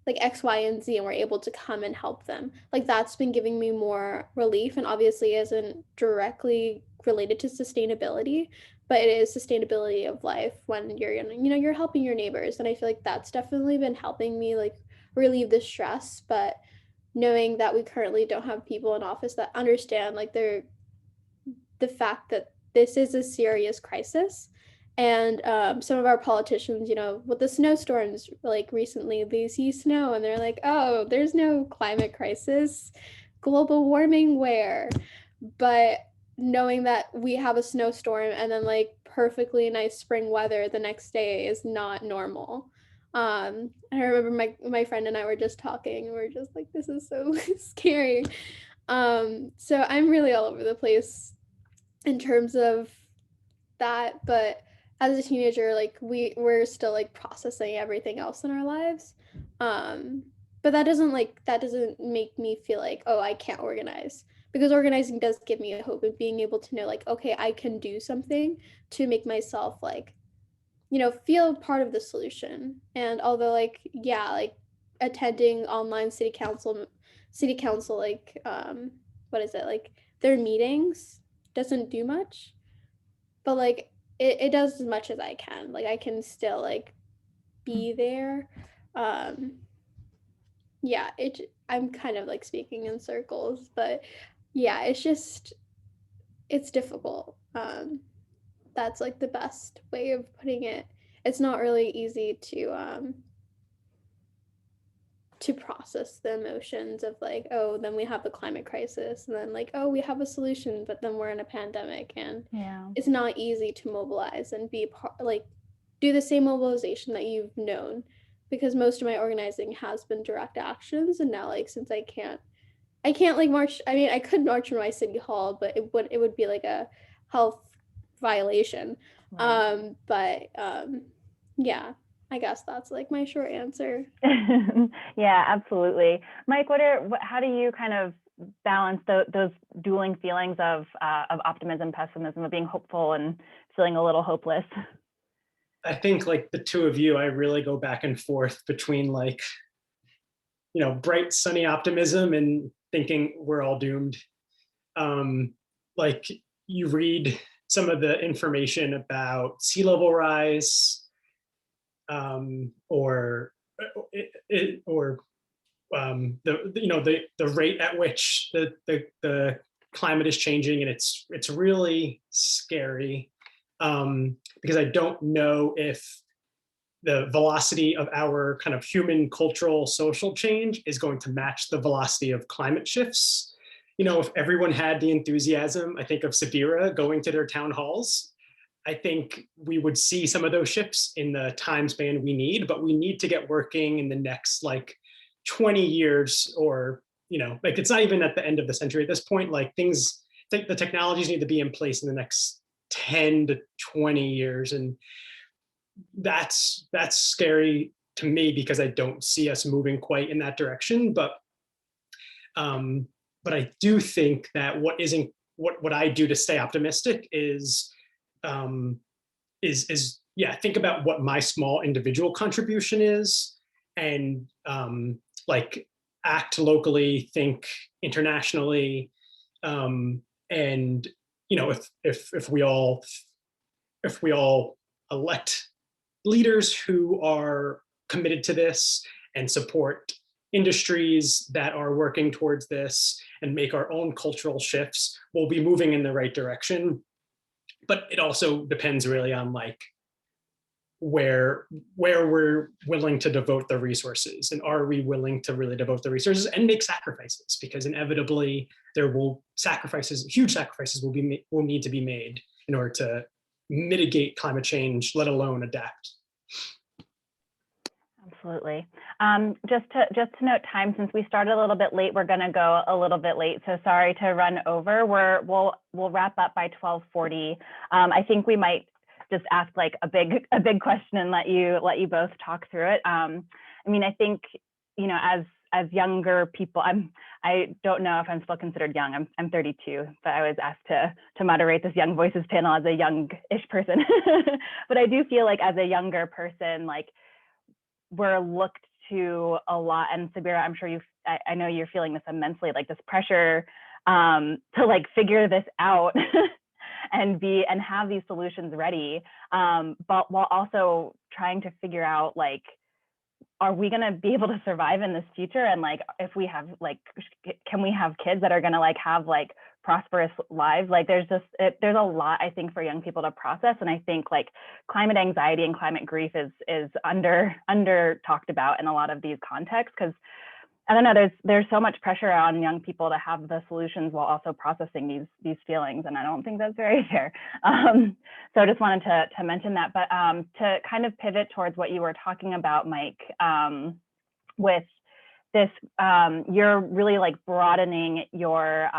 like X, Y, and Z, and we're able to come and help them. Like that's been giving me more relief, and obviously isn't directly related to sustainability, but it is sustainability of life when you're, you know, you're helping your neighbors. And I feel like that's definitely been helping me like relieve the stress. But knowing that we currently don't have people in office that understand like the fact that this is a serious crisis. And some of our politicians, you know, with the snowstorms, like recently, they see snow and they're like, oh, there's no climate crisis, global warming where? But knowing that we have a snowstorm and then like perfectly nice spring weather the next day is not normal. I remember my friend and I were just talking and we're just like, this is so scary. So I'm really all over the place in terms of that, but as a teenager, like we're still like processing everything else in our lives. But that doesn't make me feel like, oh, I can't organize, because organizing does give me a hope of being able to know like, okay, I can do something to make myself like, you know, feel part of the solution. And although like, yeah, like attending online city council like what is it, like their meetings doesn't do much, but like it does as much as I can. Like I can still like be there. Yeah, I'm kind of like speaking in circles, but yeah, it's difficult. That's like the best way of putting it. It's not really easy to process the emotions of like, oh, then we have the climate crisis, and then like, oh, we have a solution, but then we're in a pandemic, and Yeah. it's not easy to mobilize and be like do the same mobilization that you've known, because most of my organizing has been direct actions. And now like since I can't like march, I mean I could march in my city hall, but it would be like a health violation. Right. But yeah, I guess that's like my short answer. Yeah, absolutely. Mike, how do you kind of balance those dueling feelings of optimism, pessimism, of being hopeful and feeling a little hopeless? I think like the two of you, I really go back and forth between like, you know, bright, sunny optimism and thinking we're all doomed. Like you read some of the information about sea level rise, or the rate at which the climate is changing, and it's really scary, because I don't know if the velocity of our kind of human cultural social change is going to match the velocity of climate shifts. You know, if everyone had the enthusiasm, I think, of SWRE going to their town halls, I think we would see some of those shifts in the time span we need, but we need to get working in the next like 20 years, or, you know, like it's not even at the end of the century at this point. Like things, the technologies need to be in place in the next 10 to 20 years. And that's scary to me because I don't see us moving quite in that direction. But I do think that what I do to stay optimistic is yeah, think about what my small individual contribution is, and like act locally, think internationally, and you know, if we all elect leaders who are committed to this and support industries that are working towards this and make our own cultural shifts, we'll be moving in the right direction. But it also depends really on like where we're willing to devote the resources, and are we willing to really devote the resources and make sacrifices, because inevitably there will huge sacrifices will need to be made in order to mitigate climate change, let alone adapt. Absolutely. Just to note time, since we started a little bit late, we're going to go a little bit late. So sorry to run over. We'll wrap up by 12:40. I think we might just ask like a big question and let you both talk through it. I mean, I think, you know, as younger people, I don't know if I'm still considered young. I'm 32, but I was asked to moderate this Young Voices panel as a young-ish person. But I do feel like as a younger person, like we're looked to a lot. And SWRE, I'm sure I know you're feeling this immensely, like this pressure to like figure this out and have these solutions ready, but while also trying to figure out like, are we going to be able to survive in this future? And like, if we have like, can we have kids that are going to like have like prosperous lives? Like there's a lot, I think, for young people to process. And I think like climate anxiety and climate grief is under talked about in a lot of these contexts, because I don't know, there's so much pressure on young people to have the solutions while also processing these feelings, and I don't think that's very fair. So I just wanted to mention that, but to kind of pivot towards what you were talking about, Mike, with this, you're really like broadening your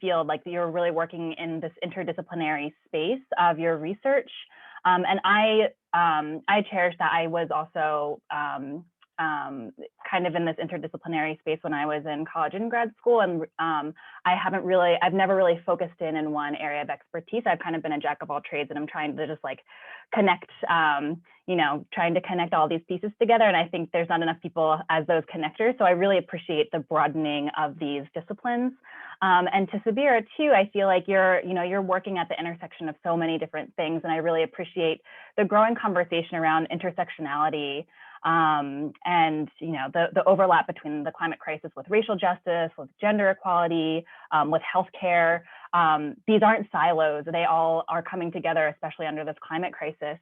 field, like you're really working in this interdisciplinary space of your research, and I cherish that. I was also kind of in this interdisciplinary space when I was in college and grad school, and I've never really focused in one area of expertise. I've kind of been a jack of all trades, and I'm trying to just like connect, trying to connect all these pieces together. And I think there's not enough people as those connectors. So I really appreciate the broadening of these disciplines. And to SWRE too, I feel like you're working at the intersection of so many different things, and I really appreciate the growing conversation around intersectionality. And the overlap between the climate crisis with racial justice, with gender equality, with healthcare. These aren't silos; they all are coming together, especially under this climate crisis.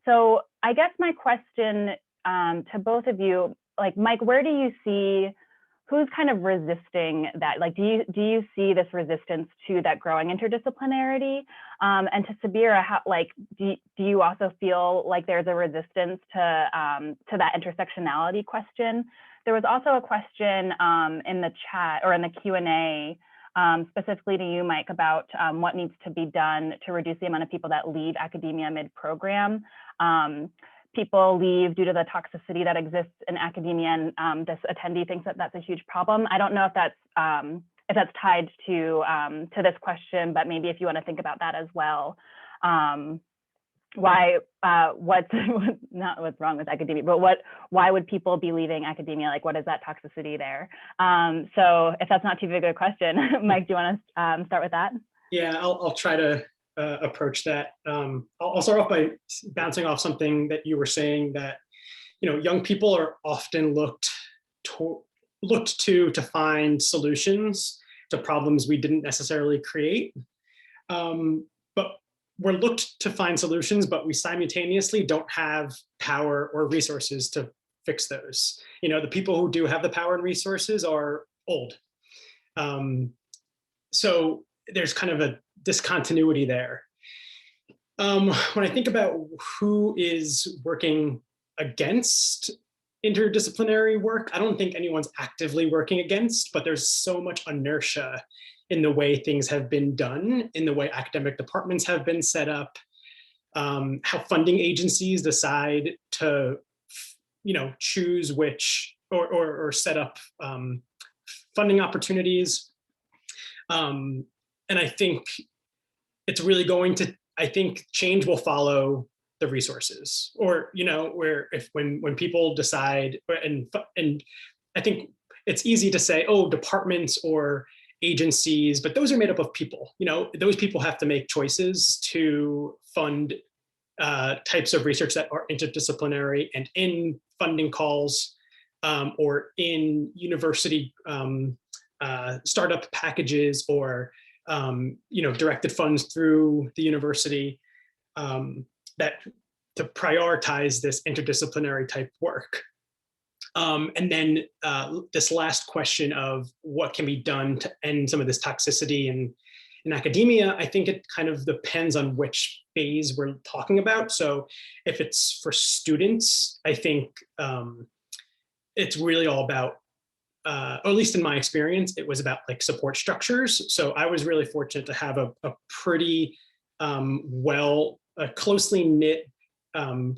So I guess my question to both of you, like Mike, where do you see, who's kind of resisting that? Like, do you see this resistance to that growing interdisciplinarity? And to SWRE, how, like, do you also feel like there's a resistance to that intersectionality question? There was also a question in the chat or in the Q&A specifically to you, Mike, about what needs to be done to reduce the amount of people that leave academia mid-program. People leave due to the toxicity that exists in academia, and this attendee thinks that that's a huge problem. I don't know if that's tied to this question, but maybe if you want to think about that as well. What's not what's wrong with academia, but why would people be leaving academia? Like, what is that toxicity there? So if that's not too big a question, Mike, do you want to start with that? Yeah, I'll try to approach that. I'll start off by bouncing off something that you were saying, that young people are often looked to find solutions to problems we didn't necessarily create. But we're looked to find solutions, but we simultaneously don't have power or resources to fix those. The people who do have the power and resources are old. So there's kind of a discontinuity there. When I think about who is working against interdisciplinary work, I don't think anyone's actively working against, but there's so much inertia in the way things have been done, in the way academic departments have been set up, how funding agencies decide to, choose which or set up funding opportunities. And I think it's really going to, I think change will follow the resources, or, when people decide, and I think it's easy to say, oh, departments or agencies, but those are made up of people. Those people have to make choices to fund types of research that are interdisciplinary, and in funding calls or in university startup packages, or directed funds through the university, that to prioritize this interdisciplinary type work. And then this last question of what can be done to end some of this toxicity In academia, I think it kind of depends on which phase we're talking about. So if it's for students, I think it's really all about, or at least in my experience, it was about like support structures. So I was really fortunate to have a pretty closely knit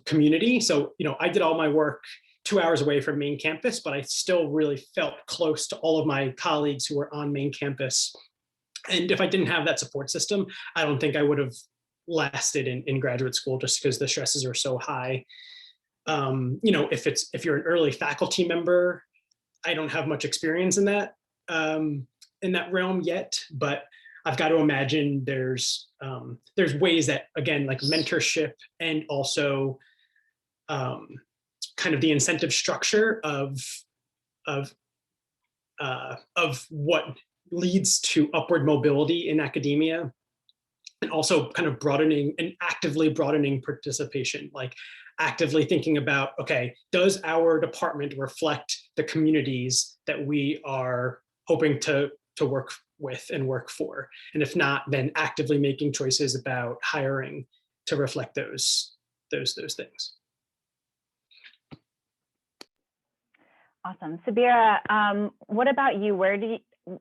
community. So, I did all my work 2 hours away from main campus, but I still really felt close to all of my colleagues who were on main campus. And if I didn't have that support system, I don't think I would have lasted in graduate school, just because the stresses are so high. If you're an early faculty member, I don't have much experience in that realm yet, but I've got to imagine there's ways that, again, like mentorship and also kind of the incentive structure of what leads to upward mobility in academia, and also kind of actively broadening participation, like actively thinking about, okay, does our department reflect the communities that we are hoping to work with and work for? And if not, then actively making choices about hiring to reflect those things. Awesome. Sabira, what about you? Where do you,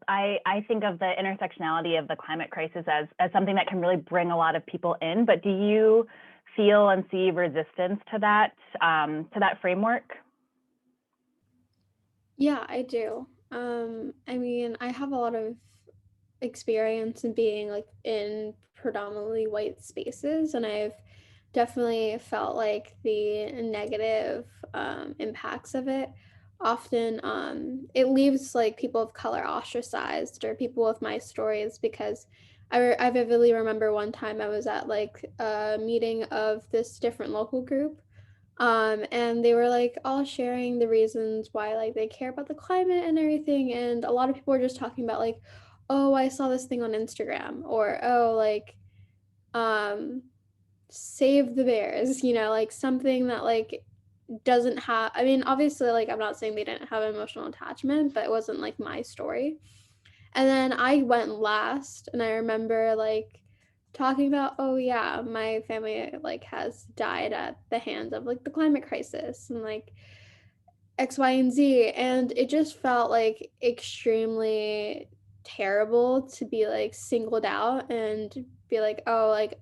I think of the intersectionality of the climate crisis as something that can really bring a lot of people in, but do you feel and see resistance to that framework? Yeah, I do. I mean, I have a lot of experience in being like in predominantly white spaces, and I've definitely felt like the negative impacts of it. Often it leaves like people of color ostracized, or people with my stories, because I vividly remember one time I was at like a meeting of this different local group, and they were like all sharing the reasons why like they care about the climate and everything, and a lot of people were just talking about like, oh, I saw this thing on Instagram, or oh, like save the bears, like something that like doesn't have, I mean, obviously, like I'm not saying they didn't have emotional attachment, but it wasn't like my story. And then I went last, and I remember like talking about, oh yeah, my family like has died at the hands of like the climate crisis and like X, Y, and Z. And it just felt like extremely terrible to be like singled out and be like, oh, like,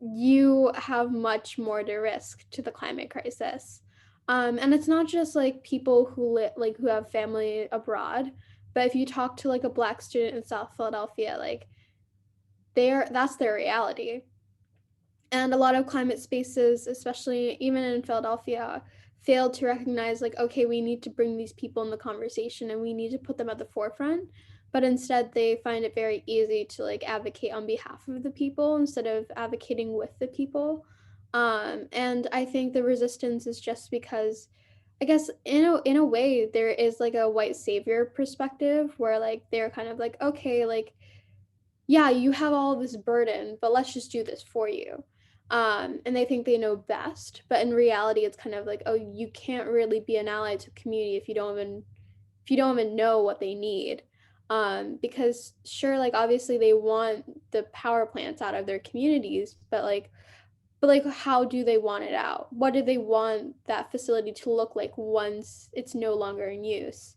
you have much more to risk to the climate crisis. And it's not just like people who have family abroad, but if you talk to like a Black student in South Philadelphia, like that's their reality. And a lot of climate spaces, especially even in Philadelphia, failed to recognize like, okay, we need to bring these people in the conversation and we need to put them at the forefront. But instead they find it very easy to like advocate on behalf of the people instead of advocating with the people. And I think the resistance is just because, I guess in a way there is like a white savior perspective where like they're kind of like, okay, like, yeah, you have all this burden, but let's just do this for you. And they think they know best, but in reality, it's kind of like, oh, you can't really be an ally to the community if you don't even know what they need. Because sure, like obviously they want the power plants out of their communities, but like how do they want it out? What do they want that facility to look like once it's no longer in use?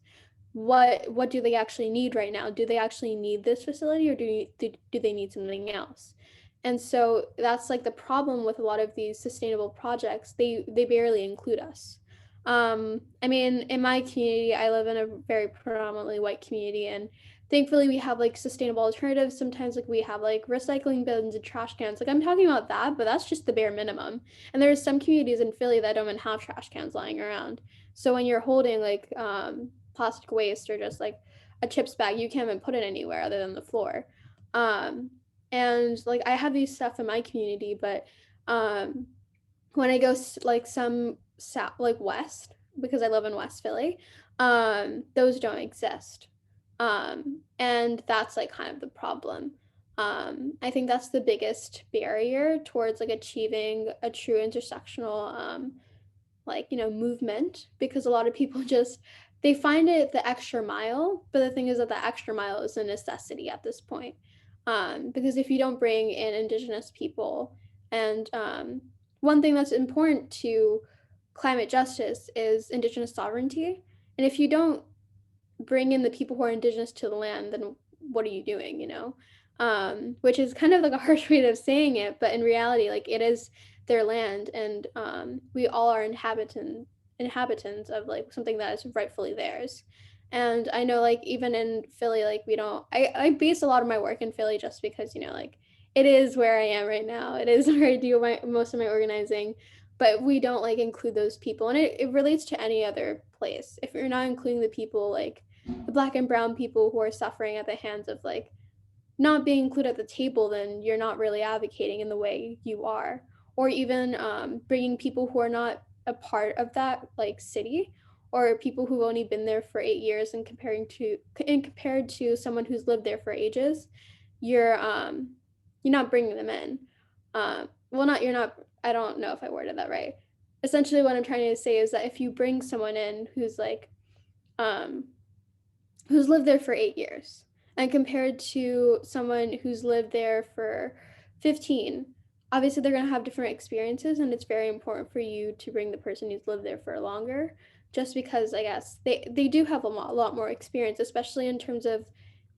What do they actually need right now? Do they actually need this facility, or do they need something else? And so that's like the problem with a lot of these sustainable projects. They barely include us. I mean, in my community, I live in a very predominantly white community, and thankfully we have like sustainable alternatives. Sometimes like we have like recycling bins and trash cans. Like I'm talking about that, but that's just the bare minimum. And there's some communities in Philly that don't even have trash cans lying around. So when you're holding like plastic waste or just like a chips bag, you can't even put it anywhere other than the floor. And like I have these stuff in my community, but when I go like some south, like west, because I live in West Philly, those don't exist. And that's like kind of the problem. I think that's the biggest barrier towards like achieving a true intersectional like movement, because a lot of people just they find it the extra mile, but the thing is that the extra mile is a necessity at this point. Because if you don't bring in Indigenous people, and one thing that's important to climate justice is Indigenous sovereignty. And if you don't bring in the people who are Indigenous to the land, then what are you doing, you know? Which is kind of like a harsh way of saying it, but in reality, like it is their land, and we all are inhabitants of like something that is rightfully theirs. And I know like even in Philly, like we don't, I base a lot of my work in Philly just because, you know, like it is where I am right now. It is where I do most of my organizing, but we don't like include those people. And it relates to any other place. If you're not including the people, like the Black and brown people who are suffering at the hands of like not being included at the table, then you're not really advocating in the way you are. Or even bringing people who are not a part of that like city, or people who've only been there for 8 years, and compared to someone who's lived there for ages, you're not bringing them in. Well, not you're not. I don't know if I worded that right. Essentially, what I'm trying to say is that if you bring someone in who's like who's lived there for 8 years, and compared to someone who's lived there for 15, obviously they're going to have different experiences, and it's very important for you to bring the person who's lived there for longer, just because I guess they do have a lot more experience, especially in terms of,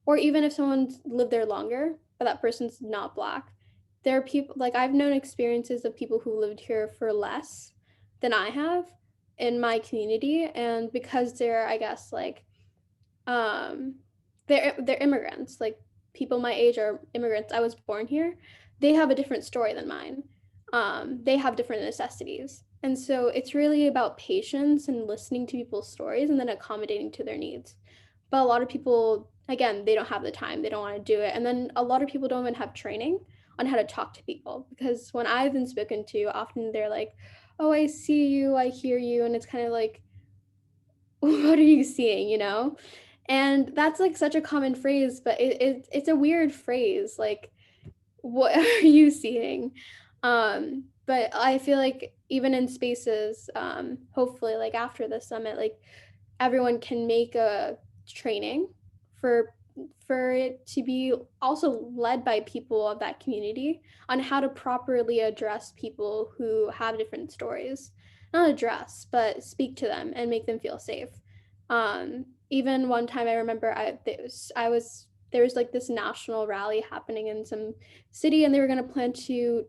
or even if someone's lived there longer but that person's not Black, there are people like I've known experiences of people who lived here for less than I have in my community, and because they're, I guess, like um they're immigrants, like people my age are immigrants. I was born here. They have a different story than mine. They have different necessities, and so it's really about patience and listening to people's stories and then accommodating to their needs. But a lot of people, again, they don't have the time, they don't want to do it, and then a lot of people don't even have training on how to talk to people, because when I've been spoken to, often they're like, oh, I see you, I hear you, and it's kind of like, what are you seeing, you know? And that's like such a common phrase, but it's a weird phrase, like, what are you seeing? But I feel like even in spaces, hopefully like after the summit, like everyone can make a training for it to be also led by people of that community on how to properly address people who have different stories. Not address, but speak to them and make them feel safe. Even one time I remember there was like this national rally happening in some city, and they were going to plan to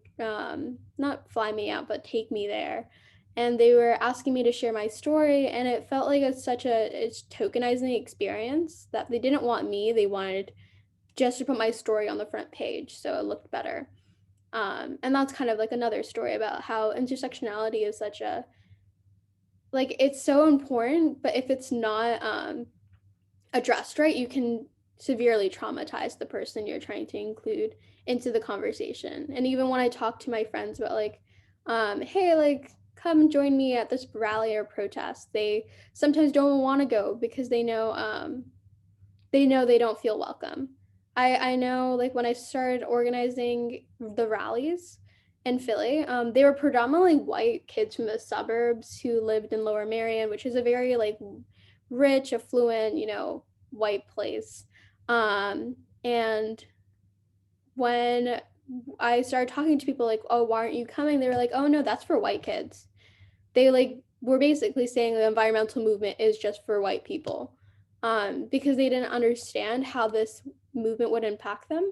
not fly me out but take me there, and they were asking me to share my story, and it felt like such a tokenizing experience that they didn't want me, they wanted just to put my story on the front page so it looked better. And that's kind of like another story about how intersectionality is such a, like, it's so important, but if it's not addressed right, you can severely traumatize the person you're trying to include into the conversation. And even when I talk to my friends about like, hey, like, come join me at this rally or protest, they sometimes don't want to go because they know they don't feel welcome. I know, like, when I started organizing the rallies in Philly, they were predominantly white kids from the suburbs who lived in Lower Merion, which is a very like rich, affluent, you know, white place. And when I started talking to people like, oh, why aren't you coming? They were like, oh no, that's for white kids. They like were basically saying the environmental movement is just for white people, because they didn't understand how this movement would impact them.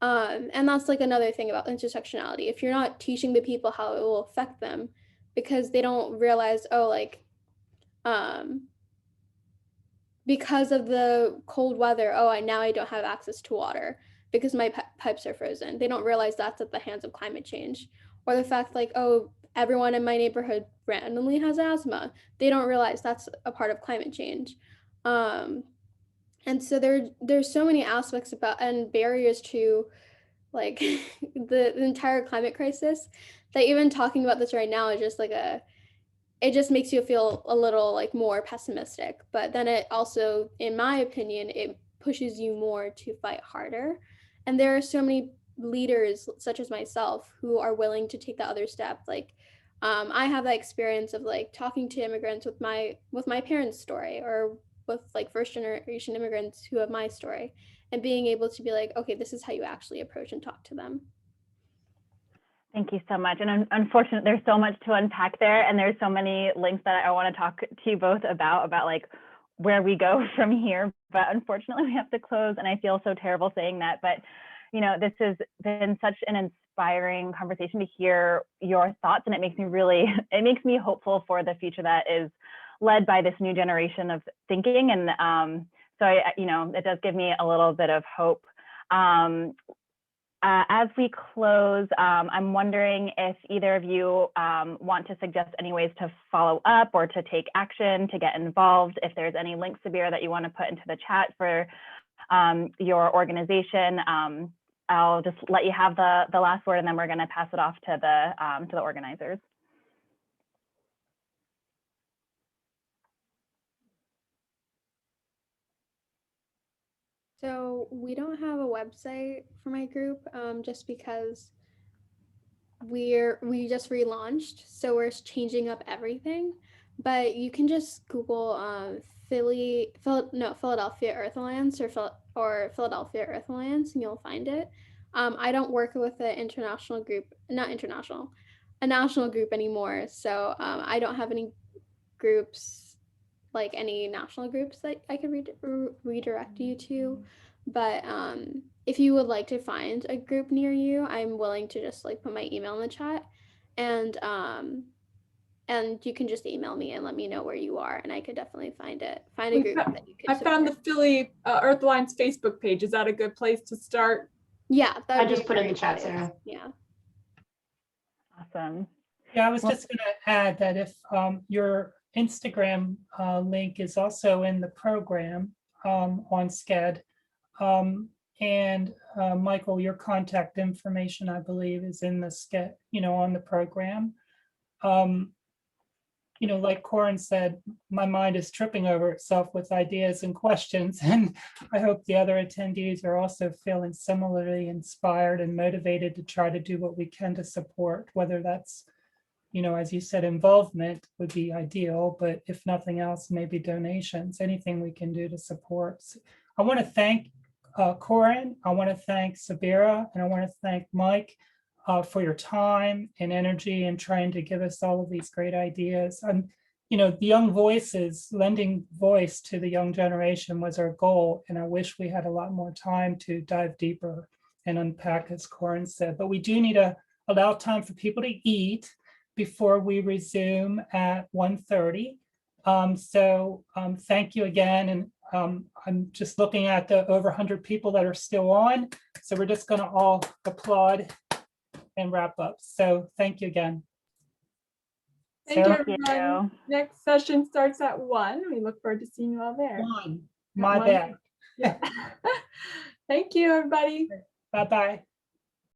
And that's like another thing about intersectionality. If you're not teaching the people how it will affect them, because they don't realize, oh, like, because of the cold weather, oh, I don't have access to water because my pipes are frozen. They don't realize that's at the hands of climate change. Or the fact like, oh, everyone in my neighborhood randomly has asthma. They don't realize that's a part of climate change. And so there's so many aspects about and barriers to like the entire climate crisis that even talking about this right now is just like it just makes you feel a little like more pessimistic. But then it also, in my opinion, it pushes you more to fight harder. And there are so many leaders such as myself who are willing to take the other step. Like I have that experience of like talking to immigrants with my parents' story, or with like first generation immigrants who have my story, and being able to be like, okay, this is how you actually approach and talk to them. Thank you so much. And unfortunately, there's so much to unpack there, and there's so many links that I want to talk to you both about like where we go from here. But unfortunately, we have to close, and I feel so terrible saying that. But you know, this has been such an inspiring conversation to hear your thoughts, and it makes me hopeful for the future that is led by this new generation of thinking. And so it does give me a little bit of hope. As we close, I'm wondering if either of you want to suggest any ways to follow up or to take action, to get involved. If there's any links, Sabira, that you want to put into the chat for your organization, I'll just let you have the last word, and then we're going to pass it off to the organizers. So we don't have a website for my group, just because we just relaunched, so we're changing up everything. But you can just Google Philadelphia Earth Alliance or Philadelphia Earth Alliance, and you'll find it. I don't work with an international group, a national group anymore. So I don't have any groups, like any national groups that I could redirect you to. But if you would like to find a group near you, I'm willing to just like put my email in the chat, and you can just email me and let me know where you are, and I could definitely find a group that you could I found the support. Philly Earth Alliance Facebook page. Is that a good place to start? Yeah, I just put in the chat, Sarah. Yeah. Awesome. Yeah, I was just going to add that if your Instagram link is also in the program on SCED, and Michael, your contact information, I believe, is in the SCED, on the program. Like Korin said, my mind is tripping over itself with ideas and questions, and I hope the other attendees are also feeling similarly inspired and motivated to try to do what we can to support, whether that's, as you said, involvement would be ideal, but if nothing else, maybe donations, anything we can do to support. I want to thank Korin, I want to thank Sabira, and I want to thank Mike for your time and energy and trying to give us all of these great ideas. And, the young voices, lending voice to the young generation was our goal. And I wish we had a lot more time to dive deeper and unpack, as Korin said. But we do need to allow time for people to eat before we resume at 1:30. Thank you again. And I'm just looking at the over 100 people that are still on. So we're just going to all applaud and wrap up. So thank you again. Thank Sarah? you, everyone. Next session starts at 1. We look forward to seeing you all there. My bad. Yeah. Thank you, everybody. Bye-bye.